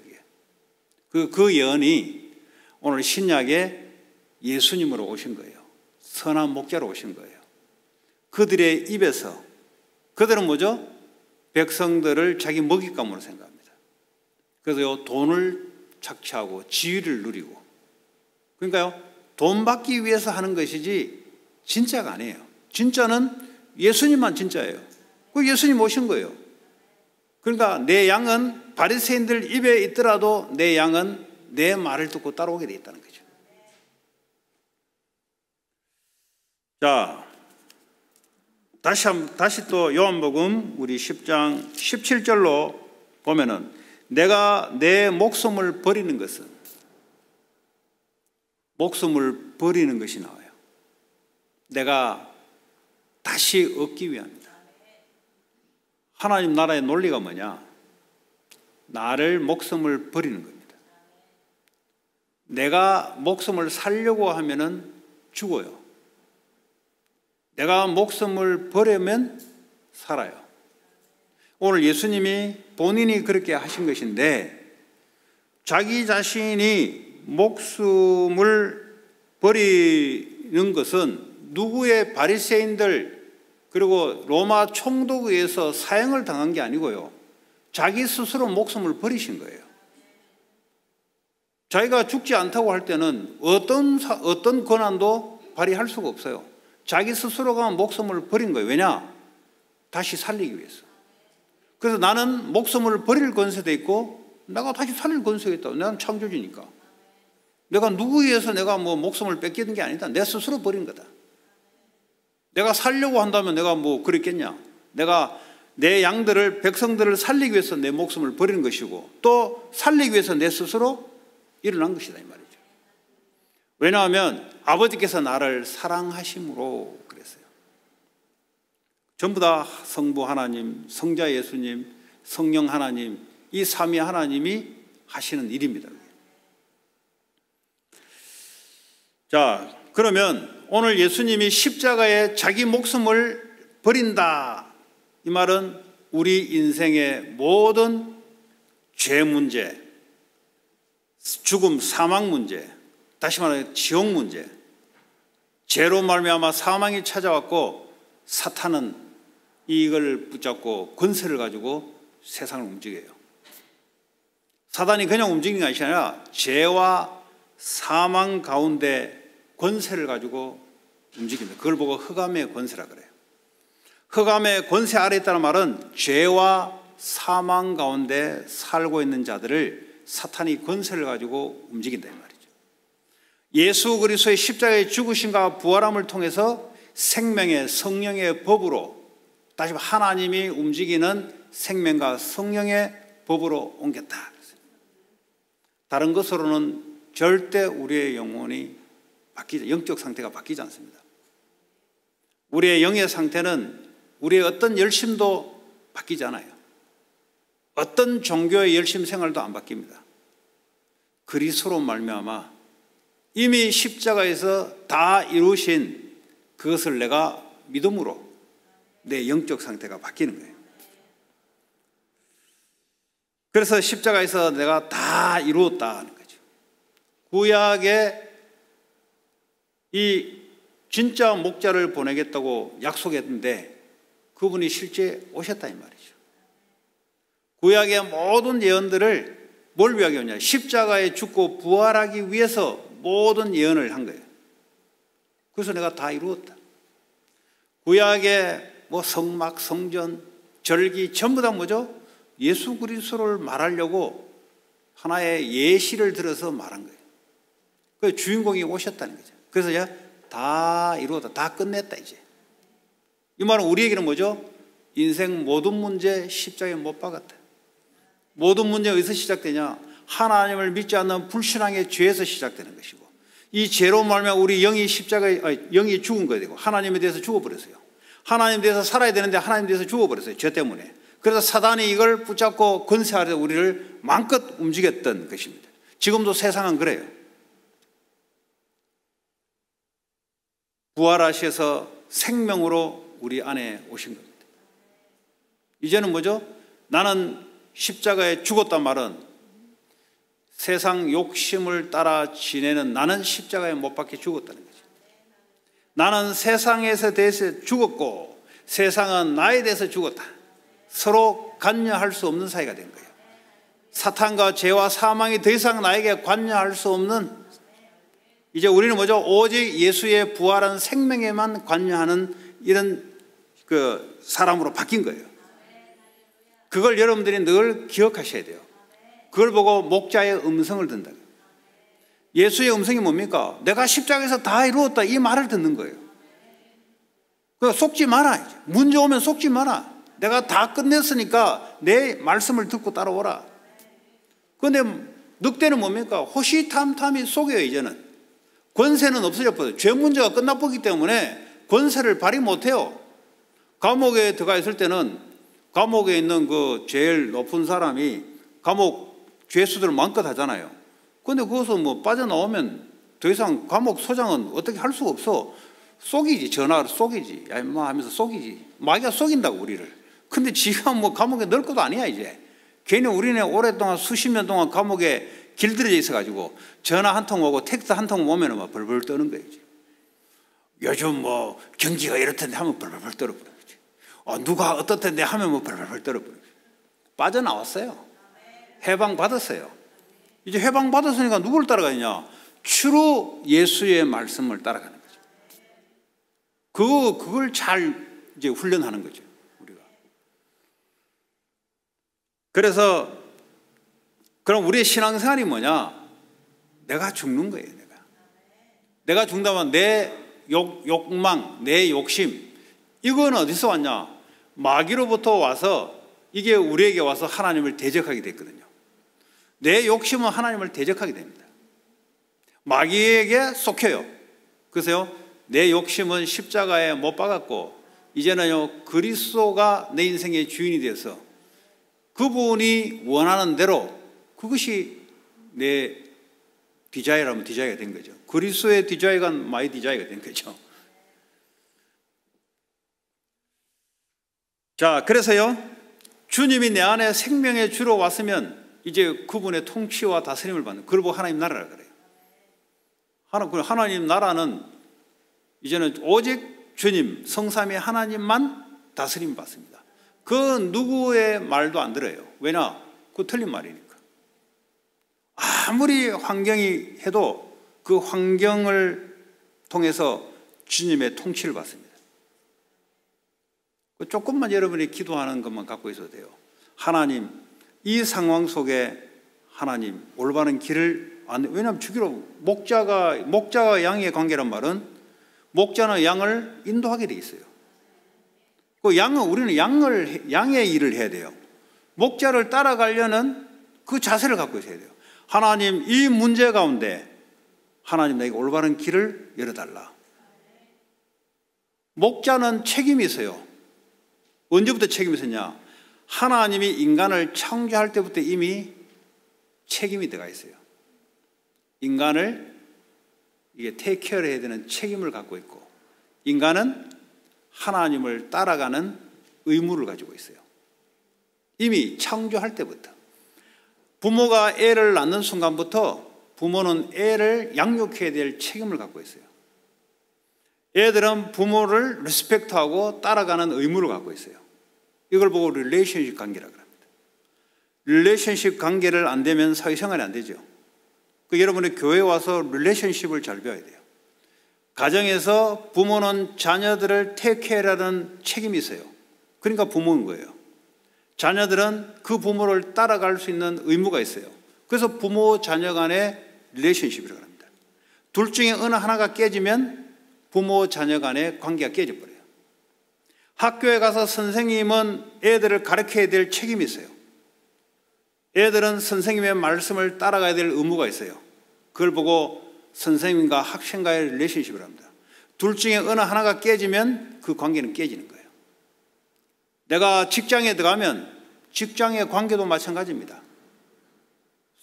그 예언이 오늘 신약에 예수님으로 오신 거예요. 선한 목자로 오신 거예요. 그들의 입에서, 그들은 뭐죠? 백성들을 자기 먹잇감으로 생각합니다. 그래서 돈을 착취하고 지위를 누리고, 그러니까요, 돈 받기 위해서 하는 것이지 진짜가 아니에요. 진짜는 예수님만 진짜예요. 그 예수님 오신 거예요. 그러니까 내 양은 바리새인들 입에 있더라도 내 양은 내 말을 듣고 따라오게 돼 있다는 거죠. 자, 다시 또 요한복음 우리 10장 17절로 보면은 내가 내 목숨을 버리는 것은 목숨을 버리는 것이 나와요. 내가 다시 얻기 위함이다. 하나님 나라의 논리가 뭐냐? 나를 목숨을 버리는 겁니다. 내가 목숨을 살려고 하면은 죽어요. 내가 목숨을 버리면 살아요. 오늘 예수님이 본인이 그렇게 하신 것인데 자기 자신이 목숨을 버리는 것은 누구의 바리새인들 그리고 로마 총독에 의해서 사형을 당한 게 아니고요. 자기 스스로 목숨을 버리신 거예요. 자기가 죽지 않다고 할 때는 어떤 권한도 발휘할 수가 없어요. 자기 스스로가 목숨을 버린 거예요. 왜냐? 다시 살리기 위해서. 그래서 나는 목숨을 버릴 권세도 있고 내가 다시 살릴 권세가 있다. 나는 창조주니까. 내가 누구에 의해서 내가 뭐 목숨을 뺏기는 게 아니다. 내 스스로 버린 거다. 내가 살려고 한다면 내가 뭐 그랬겠냐. 내가 내 양들을 백성들을 살리기 위해서 내 목숨을 버리는 것이고 또 살리기 위해서 내 스스로 일어난 것이다 이 말이죠. 왜냐하면 아버지께서 나를 사랑하심으로 그랬어요. 전부 다 성부 하나님, 성자 예수님, 성령 하나님, 이 삼위 하나님이 하시는 일입니다. 자, 그러면 오늘 예수님이 십자가에 자기 목숨을 버린다. 이 말은 우리 인생의 모든 죄 문제, 죽음, 사망 문제, 다시 말하면 지옥 문제, 죄로 말미암아 사망이 찾아왔고 사탄은 이걸 붙잡고 권세를 가지고 세상을 움직여요. 사단이 그냥 움직이는 것이 아니라 죄와 사망 가운데 권세를 가지고 움직입니다. 그걸 보고 흑암의 권세라 그래요. 흑암의 권세 아래 있다는 말은 죄와 사망 가운데 살고 있는 자들을 사탄이 권세를 가지고 움직인다 이 말이죠. 예수 그리스도의 십자가의 죽으심과 부활함을 통해서 생명의 성령의 법으로 다시 하나님이 움직이는 생명과 성령의 법으로 옮겼다. 다른 것으로는 절대 우리의 영혼이 영적 상태가 바뀌지 않습니다. 우리의 영의 상태는 우리의 어떤 열심도 바뀌지 않아요. 어떤 종교의 열심 생활도 안 바뀝니다. 그리스도로 말미암아 이미 십자가에서 다 이루신 그것을 내가 믿음으로 내 영적 상태가 바뀌는 거예요. 그래서 십자가에서 내가 다 이루었다 하는 거죠. 구약에 이 진짜 목자를 보내겠다고 약속했는데 그분이 실제 오셨다 이 말이죠. 구약의 모든 예언들을 뭘 위하게 했냐? 십자가에 죽고 부활하기 위해서 모든 예언을 한 거예요. 그래서 내가 다 이루었다. 구약의 뭐 성막, 성전, 절기 전부 다 뭐죠? 예수 그리스도를 말하려고 하나의 예시를 들어서 말한 거예요. 그 주인공이 오셨다는 거죠. 그래서 다 이루었다. 다 끝냈다 이제. 이 말은 우리에게는 뭐죠? 인생 모든 문제 십자가에 못 박았다. 모든 문제가 어디서 시작되냐? 하나님을 믿지 않는 불신앙의 죄에서 시작되는 것이고 이 죄로 말미암아 우리 영이 영이 죽은 거야 되고 하나님에 대해서 죽어버렸어요. 하나님에 대해서 살아야 되는데 하나님에 대해서 죽어버렸어요. 죄 때문에. 그래서 사단이 이걸 붙잡고 권세 아래 우리를 마음껏 움직였던 것입니다. 지금도 세상은 그래요. 부활하셔서 생명으로 우리 안에 오신 겁니다. 이제는 뭐죠? 나는 십자가에 죽었단 말은 세상 욕심을 따라 지내는 나는 십자가에 못 박혀 죽었다는 거죠. 나는 세상에서 대해서 죽었고 세상은 나에 대해서 죽었다. 서로 관여할 수 없는 사이가 된 거예요. 사탄과 죄와 사망이 더 이상 나에게 관여할 수 없는 이제 우리는 뭐죠? 오직 예수의 부활한 생명에만 관여하는 이런 그 사람으로 바뀐 거예요. 그걸 여러분들이 늘 기억하셔야 돼요. 그걸 보고 목자의 음성을 듣는다. 예수의 음성이 뭡니까? 내가 십자가에서 다 이루었다 이 말을 듣는 거예요. 속지 마라. 이제. 문제 오면 속지 마라. 내가 다 끝냈으니까 내 말씀을 듣고 따라오라. 그런데 늑대는 뭡니까? 호시탐탐이 속여요. 이제는 권세는 없어져 버려요. 죄 문제가 끝나버리기 때문에 권세를 발휘 못해요. 감옥에 들어가 있을 때는 감옥에 있는 그 제일 높은 사람이 감옥 죄수들을 마음껏 하잖아요. 그런데 그것은 뭐 빠져나오면 더 이상 감옥 소장은 어떻게 할 수가 없어. 속이지. 전화로 속이지. 야 임마 하면서 속이지. 마귀가 속인다고 우리를. 근데 지가 뭐 감옥에 넣을 것도 아니야 이제. 괜히 우리는 오랫동안 수십 년 동안 감옥에 길들여져 있어가지고 전화 한 통 오고 텍스트 한 통 오면 막 벌벌 떠는 거예요. 요즘 뭐 경기가 이렇던데 하면 벌벌 떨어버리지. 누가 어떻던데 하면 뭐 벌벌 떨어버리지. 빠져나왔어요. 해방 받았어요. 이제 해방 받았으니까 누구를 따라가느냐? 주로 예수의 말씀을 따라가는 거죠. 그걸 잘 이제 훈련하는 거죠. 우리가. 그래서 그럼 우리의 신앙생활이 뭐냐? 내가 죽는 거예요. 내가 죽는다면 내 욕망, 내 욕심, 이건 어디서 왔냐? 마귀로부터 와서 이게 우리에게 와서 하나님을 대적하게 됐거든요. 내 욕심은 하나님을 대적하게 됩니다. 마귀에게 속혀요. 그래서요, 내 욕심은 십자가에 못 박았고 이제는요 그리스도가 내 인생의 주인이 되어서 그분이 원하는 대로 그것이 내 디자이어라면 디자이어가 된 거죠. 그리스도의 디자이어가 마이 디자이어가 된 거죠. 자, 그래서요 주님이 내 안에 생명의 주로 왔으면 이제 그분의 통치와 다스림을 받는, 그걸 보고 하나님 나라라 그래요. 하나님 나라는 이제는 오직 주님, 성삼위 하나님만 다스림 받습니다. 그 누구의 말도 안 들어요. 왜냐? 그거 틀린 말이니까. 아무리 환경이 해도 그 환경을 통해서 주님의 통치를 받습니다. 조금만 여러분이 기도하는 것만 갖고 있어도 돼요. 하나님, 이 상황 속에 하나님 올바른 길을 왜냐하면 주기로 목자가 양의 관계란 말은 목자는 양을 인도하게 돼 있어요. 그 양은 우리는 양의 일을 해야 돼요. 목자를 따라가려는 그 자세를 갖고 있어야 돼요. 하나님, 이 문제 가운데 하나님 나에게 올바른 길을 열어달라. 목자는 책임이 있어요. 언제부터 책임이 있었냐? 하나님이 인간을 창조할 때부터 이미 책임이 들어가 있어요. 인간을 이게 테이크케어를 해야 되는 책임을 갖고 있고, 인간은 하나님을 따라가는 의무를 가지고 있어요. 이미 창조할 때부터. 부모가 애를 낳는 순간부터 부모는 애를 양육해야 될 책임을 갖고 있어요. 애들은 부모를 리스펙트하고 따라가는 의무를 갖고 있어요. 이걸 보고 릴레이션십 관계라고 합니다. 릴레이션십 관계를 안 되면 사회생활이 안 되죠. 여러분이 교회에 와서 릴레이션십을 잘 배워야 돼요. 가정에서 부모는 자녀들을 테이크케어하는 책임이 있어요. 그러니까 부모인 거예요. 자녀들은 그 부모를 따라갈 수 있는 의무가 있어요. 그래서 부모 자녀 간의 릴레이션십이라고 합니다. 둘 중에 어느 하나가 깨지면 부모 자녀 간의 관계가 깨져버려요. 학교에 가서 선생님은 애들을 가르쳐야 될 책임이 있어요. 애들은 선생님의 말씀을 따라가야 될 의무가 있어요. 그걸 보고 선생님과 학생과의 릴레이션십을 합니다. 둘 중에 어느 하나가 깨지면 그 관계는 깨지는 거예요. 내가 직장에 들어가면 직장의 관계도 마찬가지입니다.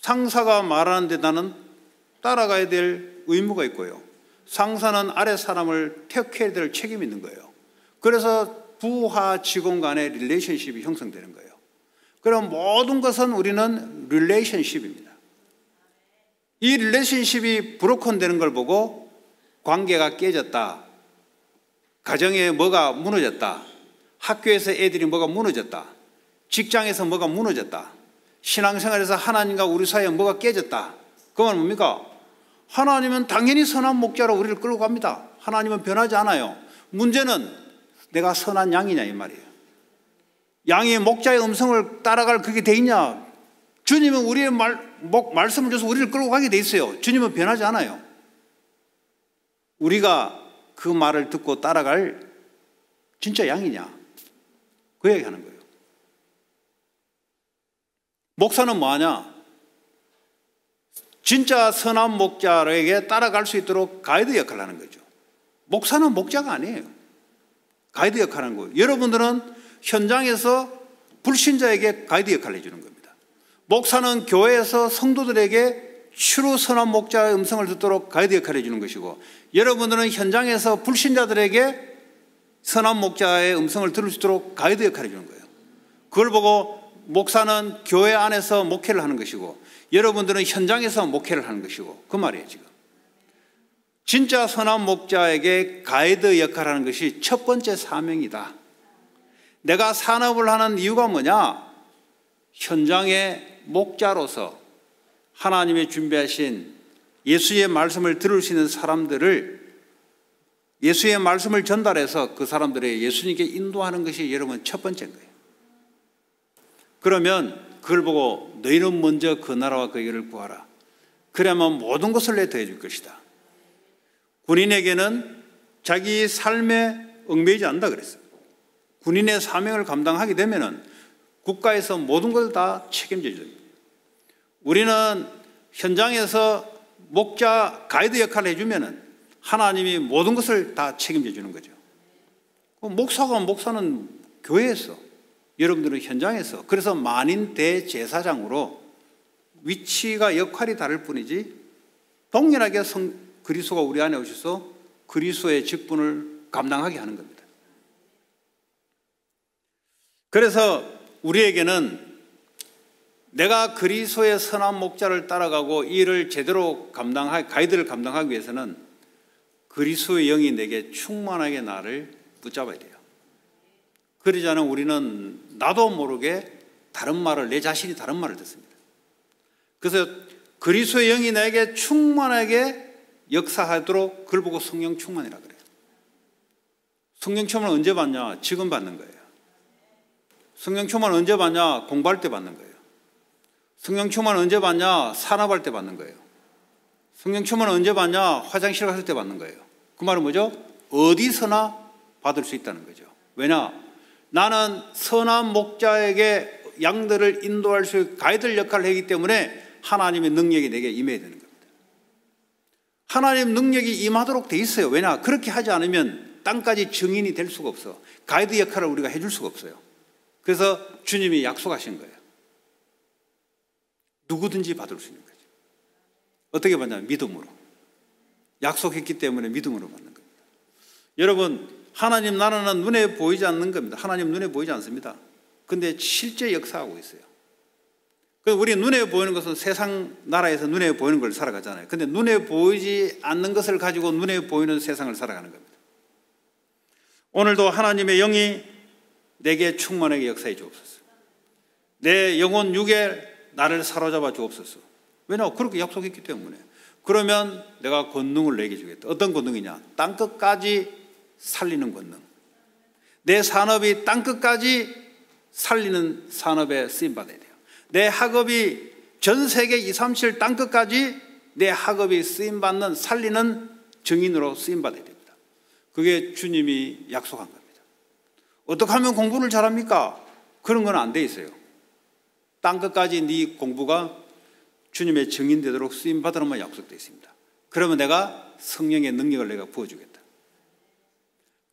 상사가 말하는데 나는 따라가야 될 의무가 있고요. 상사는 아래 사람을 태워야 될 책임이 있는 거예요. 그래서 부하 직원 간의 릴레이션십이 형성되는 거예요. 그럼 모든 것은 우리는 릴레이션십입니다. 이 릴레이션십이 브로큰 되는 걸 보고 관계가 깨졌다, 가정에 뭐가 무너졌다, 학교에서 애들이 뭐가 무너졌다, 직장에서 뭐가 무너졌다, 신앙생활에서 하나님과 우리 사이에 뭐가 깨졌다. 그건 뭡니까? 하나님은 당연히 선한 목자로 우리를 끌고 갑니다. 하나님은 변하지 않아요. 문제는 내가 선한 양이냐 이 말이에요. 양이 목자의 음성을 따라갈 그게 돼 있냐? 주님은 우리의 말씀을 줘서 우리를 끌고 가게 돼 있어요. 주님은 변하지 않아요. 우리가 그 말을 듣고 따라갈 진짜 양이냐? 그 얘기하는 거예요. 목사는 뭐하냐? 진짜 선한 목자에게 따라갈 수 있도록 가이드 역할을 하는 거죠. 목사는 목자가 아니에요. 가이드 역할을 하는 거예요. 여러분들은 현장에서 불신자에게 가이드 역할을 해주는 겁니다. 목사는 교회에서 성도들에게 주로 선한 목자의 음성을 듣도록 가이드 역할을 해주는 것이고, 여러분들은 현장에서 불신자들에게 선한 목자의 음성을 들을 수 있도록 가이드 역할을 해주는 거예요. 그걸 보고 목사는 교회 안에서 목회를 하는 것이고, 여러분들은 현장에서 목회를 하는 것이고, 그 말이에요. 지금 진짜 선한 목자에게 가이드 역할을 하는 것이 첫 번째 사명이다. 내가 산업을 하는 이유가 뭐냐? 현장의 목자로서 하나님의 준비하신 예수의 말씀을 들을 수 있는 사람들을, 예수의 말씀을 전달해서 그 사람들의 예수님께 인도하는 것이 여러분 첫 번째인 거예요. 그러면 그걸 보고 너희는 먼저 그 나라와 그 일을 구하라. 그러면 모든 것을 내 더해 줄 것이다. 군인에게는 자기 삶에 얽매이지 않는다 그랬어요. 군인의 사명을 감당하게 되면은 국가에서 모든 걸 다 책임져 줘요. 우리는 현장에서 목자 가이드 역할을 해주면은 하나님이 모든 것을 다 책임져 주는 거죠. 목사는 교회에서, 여러분들은 현장에서, 그래서 만인 대제사장으로 위치가 역할이 다를 뿐이지 동일하게 그리스도가 우리 안에 오셔서 그리스도의 직분을 감당하게 하는 겁니다. 그래서 우리에게는 내가 그리스도의 선한 목자를 따라가고 이 일을 제대로 가이드를 감당하기 위해서는 그리스도의 영이 내게 충만하게 나를 붙잡아야 돼요. 그러지 않으면 우리는 나도 모르게 내 자신이 다른 말을 듣습니다. 그래서 그리스도의 영이 나에게 충만하게 역사하도록 그걸 보고 성령 충만이라 그래요. 성령 충만은 언제 받냐? 지금 받는 거예요. 성령 충만은 언제 받냐? 공부할 때 받는 거예요. 성령 충만은 언제 받냐? 산업할 때 받는 거예요. 성령 충만은 언제 받냐? 화장실 갔을 때 받는 거예요. 그 말은 뭐죠? 어디서나 받을 수 있다는 거죠. 왜냐? 나는 선한 목자에게 양들을 인도할 수 있는 가이드 역할을 하기 때문에 하나님의 능력이 내게 임해야 되는 겁니다. 하나님 능력이 임하도록 돼 있어요. 왜냐? 그렇게 하지 않으면 땅까지 증인이 될 수가 없어. 가이드 역할을 우리가 해줄 수가 없어요. 그래서 주님이 약속하신 거예요. 누구든지 받을 수 있는 거죠. 어떻게 받냐면 믿음으로. 약속했기 때문에 믿음으로 받는 겁니다. 여러분, 하나님 나라는 눈에 보이지 않는 겁니다. 하나님 눈에 보이지 않습니다. 그런데 실제 역사하고 있어요. 우리 눈에 보이는 것은 세상 나라에서 눈에 보이는 걸 살아가잖아요. 그런데 눈에 보이지 않는 것을 가지고 눈에 보이는 세상을 살아가는 겁니다. 오늘도 하나님의 영이 내게 충만하게 역사해 주옵소서. 내 영혼 육에 나를 사로잡아 주옵소서. 왜냐하면 그렇게 약속했기 때문에. 그러면 내가 권능을 내게 주겠다. 어떤 권능이냐? 땅끝까지 살리는 권능. 내 산업이 땅끝까지 살리는 산업에 쓰임받아야 돼요. 내 학업이 전 세계 237 땅끝까지 내 학업이 쓰임받는 살리는 증인으로 쓰임받아야 됩니다. 그게 주님이 약속한 겁니다. 어떻게 하면 공부를 잘합니까? 그런 건 안 돼 있어요. 땅끝까지 네 공부가 주님의 증인 되도록 쓰임받으라만 약속되어 있습니다. 그러면 내가 성령의 능력을 내가 부어주겠다.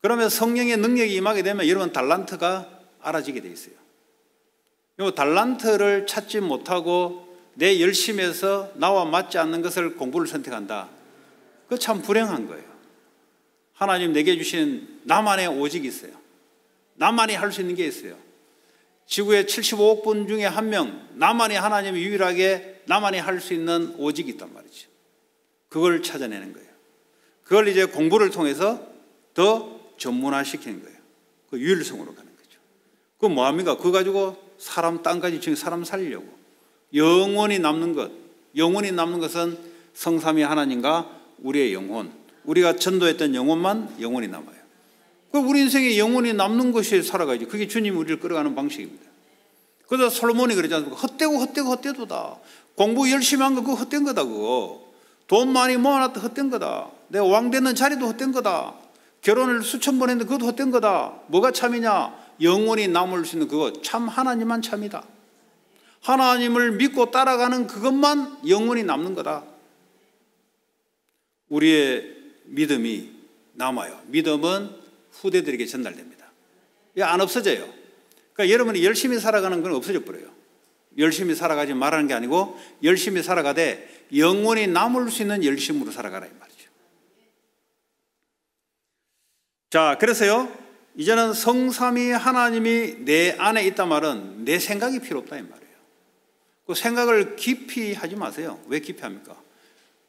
그러면 성령의 능력이 임하게 되면 여러분 달란트가 알아지게 돼 있어요. 이 달란트를 찾지 못하고 내 열심에서 나와 맞지 않는 것을 공부를 선택한다. 그거 참 불행한 거예요. 하나님 내게 주신 나만의 오직이 있어요. 나만이 할 수 있는 게 있어요. 지구의 75억 분 중에 한 명, 나만이 하나님이 유일하게 나만이 할 수 있는 오직이 있단 말이죠. 그걸 찾아내는 거예요. 그걸 이제 공부를 통해서 더 전문화시키는 거예요. 그 유일성으로 가는 거죠. 그거 뭐합니까? 그거 가지고 사람 땅까지 지금 사람 살리려고. 영원히 남는 것. 영원히 남는 것은 성삼위 하나님과 우리의 영혼. 우리가 전도했던 영혼만 영원히 남아요. 우리 인생에 영원히 남는 것이 살아가야지. 그게 주님이 우리를 끌어가는 방식입니다. 그래서 솔로몬이 그러지 않습니까? 헛되도다. 공부 열심히 한 거 그거 헛된 거다. 그거 돈 많이 모아놨다 헛된 거다. 내가 왕 되는 자리도 헛된 거다. 결혼을 수천 번 했는데 그것도 헛된 거다. 뭐가 참이냐? 영원히 남을 수 있는 그거 참 하나님만 참이다. 하나님을 믿고 따라가는 그것만 영원히 남는 거다. 우리의 믿음이 남아요. 믿음은 후대들에게 전달됩니다. 이게 안 없어져요. 그러니까 여러분이 열심히 살아가는 건 없어져 버려요. 열심히 살아가지 말라는 게 아니고 열심히 살아가되 영원히 남을 수 있는 열심으로 살아가라 이 말이죠. 자, 그래서요, 이제는 성삼위 하나님이 내 안에 있단 말은 내 생각이 필요 없다 이 말이에요. 그 생각을 깊이 하지 마세요. 왜 깊이 합니까?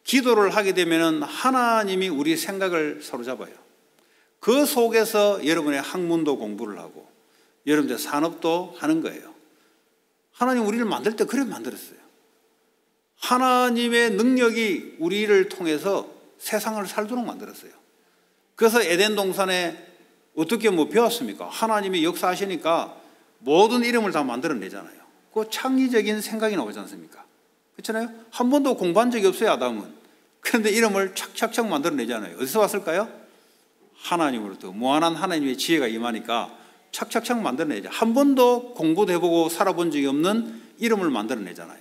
기도를 하게 되면 하나님이 우리 생각을 사로잡아요. 그 속에서 여러분의 학문도 공부를 하고 여러분의 산업도 하는 거예요. 하나님 우리를 만들 때 그래 만들었어요. 하나님의 능력이 우리를 통해서 세상을 살도록 만들었어요. 그래서 에덴 동산에 어떻게 배웠습니까? 하나님이 역사하시니까 모든 이름을 다 만들어내잖아요. 그 창의적인 생각이 나오지 않습니까? 그렇잖아요? 한 번도 공부한 적이 없어요, 아담은. 그런데 이름을 착착착 만들어내잖아요. 어디서 왔을까요? 하나님으로부터 무한한 하나님의 지혜가 임하니까 착착착 만들어내죠. 한 번도 공부도 해보고 살아본 적이 없는 이름을 만들어내잖아요.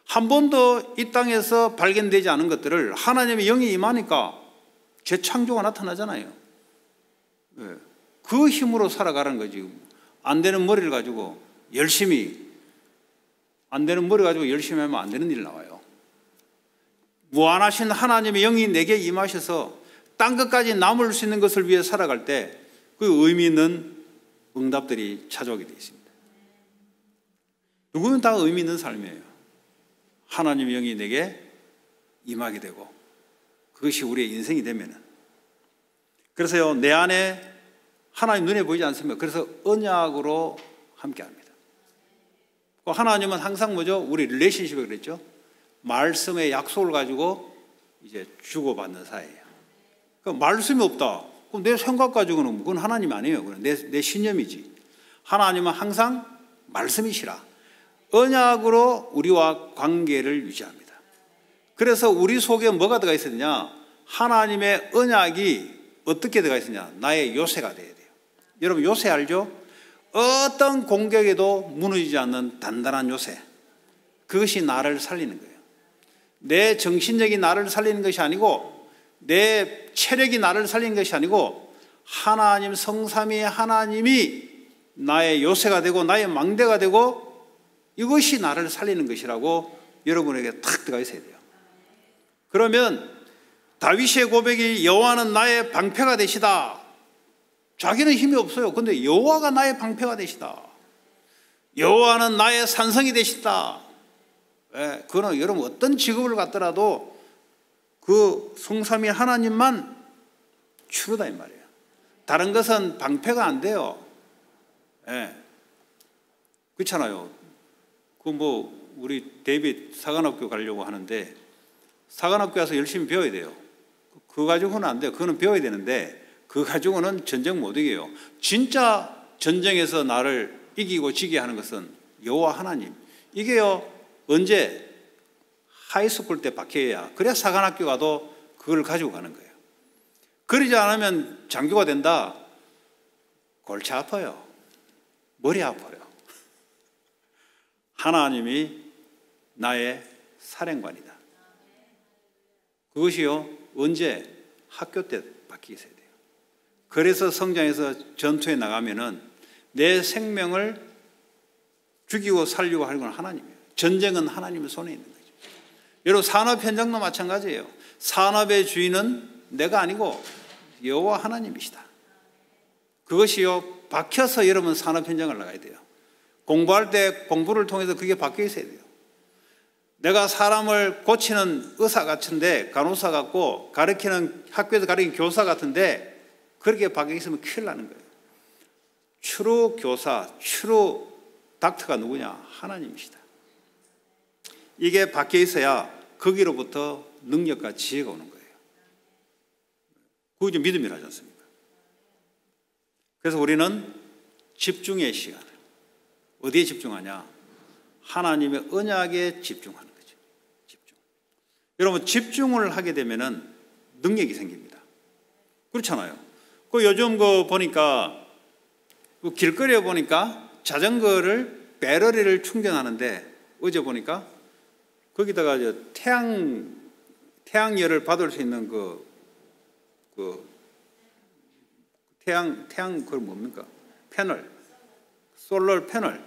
한 번도 이 땅에서 발견되지 않은 것들을 하나님의 영이 임하니까 재창조가 나타나잖아요. 그 힘으로 살아가는 거지. 안 되는 머리를 가지고 열심히 하면 안 되는 일 나와요. 무한하신 하나님의 영이 내게 임하셔서 땅 끝까지 남을 수 있는 것을 위해 살아갈 때 그 의미 있는 응답들이 찾아오게 되어 있습니다. 누구는 다 의미 있는 삶이에요. 하나님의 영이 내게 임하게 되고 그것이 우리의 인생이 되면은. 그래서요, 내 안에 하나님 눈에 보이지 않습니까? 그래서 언약으로 함께 합니다. 하나님은 항상 뭐죠? 우리 릴레이션십을 그랬죠? 말씀의 약속을 가지고 이제 주고받는 사이예요. 그러니까 말씀이 없다. 그럼 내 생각 가지고는 그건 하나님 아니에요. 그건 내 신념이지. 하나님은 항상 말씀이시라. 언약으로 우리와 관계를 유지합니다. 그래서 우리 속에 뭐가 들어가 있었냐? 하나님의 언약이 어떻게 들어가 있었냐? 나의 요새가 돼야 돼요. 여러분 요새 알죠? 어떤 공격에도 무너지지 않는 단단한 요새. 그것이 나를 살리는 거예요. 내 정신력이 나를 살리는 것이 아니고 내 체력이 나를 살리는 것이 아니고 하나님 성삼위 하나님이 나의 요새가 되고 나의 망대가 되고 이것이 나를 살리는 것이라고 여러분에게 탁 들어가 있어야 돼요. 그러면 다윗의 고백이 여호와는 나의 방패가 되시다. 자기는 힘이 없어요. 그런데 여호와가 나의 방패가 되시다. 여호와는 나의 산성이 되시다. 그거는 여러분 어떤 직업을 갖더라도 그 성삼위 하나님만 추르다 이 말이에요. 다른 것은 방패가 안 돼요. 그렇잖아요. 우리 데이빗 사관학교 가려고 하는데 사관학교 가서 열심히 배워야 돼요. 그거 가지고는 안 돼요. 그거는 배워야 되는데 그거 가지고는 전쟁 못 이겨요. 진짜 전쟁에서 나를 이기고 지게 하는 것은 여호와 하나님. 이게요, 언제? 하이스쿨 때 박혀야. 그래야 사관학교 가도 그걸 가지고 가는 거예요. 그러지 않으면 장교가 된다. 골치 아파요. 머리 아파요. 하나님이 나의 사령관이다. 그것이요, 언제? 학교 때 박혀 있어야 돼요. 그래서 성장해서 전투에 나가면은 내 생명을 죽이고 살리고 하는 건 하나님이에요. 전쟁은 하나님의 손에 있는 거예요. 여러분 산업 현장도 마찬가지예요. 산업의 주인은 내가 아니고 여호와 하나님이시다. 그것이요 박혀서 여러분 산업 현장을 나가야 돼요. 공부할 때 공부를 통해서 그게 박혀 있어야 돼요. 내가 사람을 고치는 의사 같은데 간호사 같고 가르치는 학교에서 가르치는 교사 같은데 그렇게 박혀 있으면 큰일 나는 거예요. 추루 교사, 추루 닥터가 누구냐? 하나님이시다. 이게 박혀 있어야 거기로부터 능력과 지혜가 오는 거예요. 그게 이제 믿음이라지 않습니까? 그래서 우리는 집중의 시간을 어디에 집중하냐? 하나님의 언약에 집중하는 거죠. 집중. 여러분 집중을 하게 되면은 능력이 생깁니다. 그렇잖아요. 그 요즘 그 보니까 그 길거리에 보니까 자전거를 배터리를 충전하는데 어제 보니까 거기다가 태양열을 받을 수 있는 그걸 뭡니까? 솔로 패널.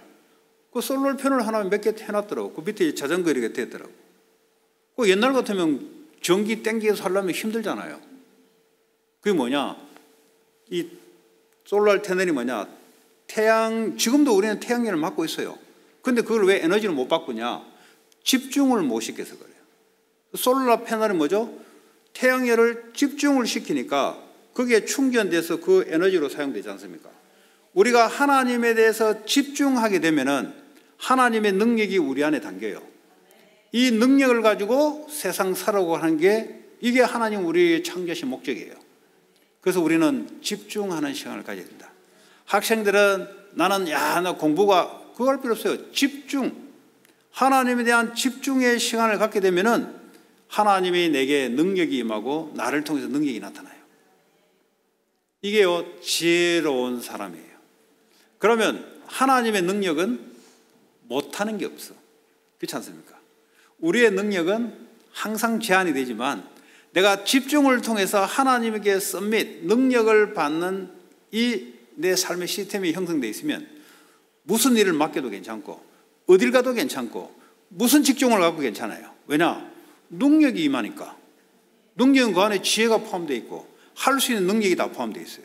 그 솔로 패널 하나 몇 개 해놨더라고. 그 밑에 자전거 이렇게 됐더라고. 그 옛날 같으면 전기 땡기서 하려면 힘들잖아요. 그게 뭐냐? 이 솔로 패널이 뭐냐? 지금도 우리는 태양열을 받고 있어요. 근데 그걸 왜 에너지를 못 바꾸냐? 집중을 못 시켜서 그래요. 솔로 패널이 뭐죠? 태양열을 집중을 시키니까 거기에 충전돼서 그 에너지로 사용되지 않습니까? 우리가 하나님에 대해서 집중하게 되면은 하나님의 능력이 우리 안에 담겨요. 이 능력을 가지고 세상 살아가고 하는 게 이게 하나님 우리 창조하신 목적이에요. 그래서 우리는 집중하는 시간을 가져야 된다. 학생들은 나 공부가 그거 할 필요 없어요. 집중. 하나님에 대한 집중의 시간을 갖게 되면은 하나님이 내게 능력이 임하고 나를 통해서 능력이 나타나요. 이게요, 지혜로운 사람이에요. 그러면 하나님의 능력은 못하는 게 없어. 그렇지 않습니까? 우리의 능력은 항상 제한이 되지만 내가 집중을 통해서 하나님에게 서밋, 능력을 받는 이 내 삶의 시스템이 형성되어 있으면 무슨 일을 맡겨도 괜찮고 어딜 가도 괜찮고 무슨 직종을 갖고 괜찮아요. 왜냐? 능력이 임하니까. 능력은 그 안에 지혜가 포함되어 있고 할 수 있는 능력이 다 포함되어 있어요.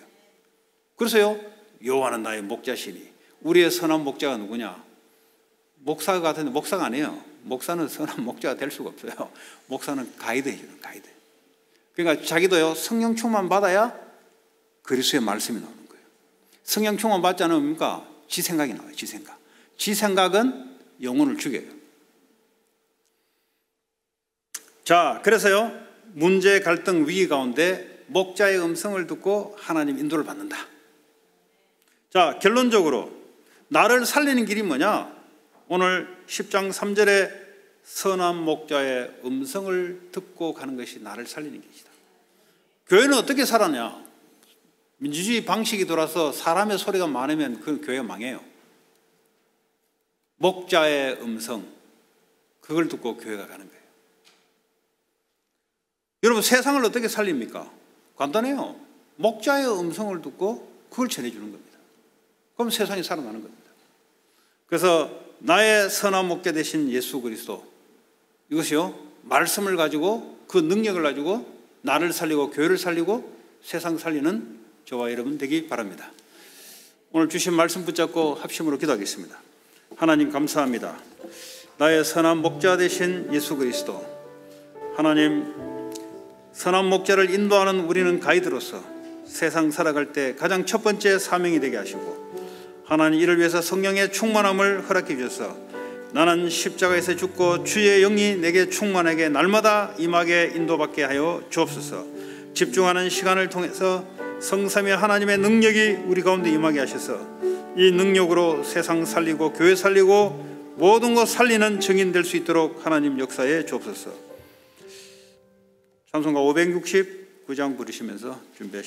그래서요, 여호와는 나의 목자시니. 우리의 선한 목자가 누구냐? 목사 같은데 목사가 아니에요. 목사는 선한 목자가 될 수가 없어요. 목사는 가이드 해주는 가이드. 그러니까 자기도요, 성령 충만 받아야 그리스도의 말씀이 나오는 거예요. 성령 충만 받지 않으니까 지 생각이 나와요. 지 생각. 지 생각은 영혼을 죽여요. 자, 그래서요, 문제, 갈등, 위기 가운데 목자의 음성을 듣고 하나님 인도를 받는다. 자, 결론적으로 나를 살리는 길이 뭐냐? 오늘 10장 3절에 선한 목자의 음성을 듣고 가는 것이 나를 살리는 길이다. 교회는 어떻게 살았냐? 민주주의 방식이 돌아서 사람의 소리가 많으면 그 교회가 망해요. 목자의 음성, 그걸 듣고 교회가 가는 거예요. 여러분, 세상을 어떻게 살립니까? 간단해요. 목자의 음성을 듣고 그걸 전해주는 겁니다. 그럼 세상이 살아나는 겁니다. 그래서 나의 선한 목자 되신 예수 그리스도, 이것이요, 말씀을 가지고 그 능력을 가지고 나를 살리고 교회를 살리고 세상 살리는 저와 여러분 되기 바랍니다. 오늘 주신 말씀 붙잡고 합심으로 기도하겠습니다. 하나님 감사합니다. 나의 선한 목자 되신 예수 그리스도, 하나님, 선한 목자를 인도하는 우리는 가이드로서 세상 살아갈 때 가장 첫 번째 사명이 되게 하시고, 하나님, 이를 위해서 성령의 충만함을 허락해 주셔서 나는 십자가에서 죽고 주의 영이 내게 충만하게 날마다 임하게 인도받게 하여 주옵소서. 집중하는 시간을 통해서 성삼위 하나님의 능력이 우리 가운데 임하게 하셔서 이 능력으로 세상 살리고 교회 살리고 모든 것 살리는 증인 될 수 있도록 하나님 역사에 주옵소서. 찬송가 569장 부르시면서 준비하십니다.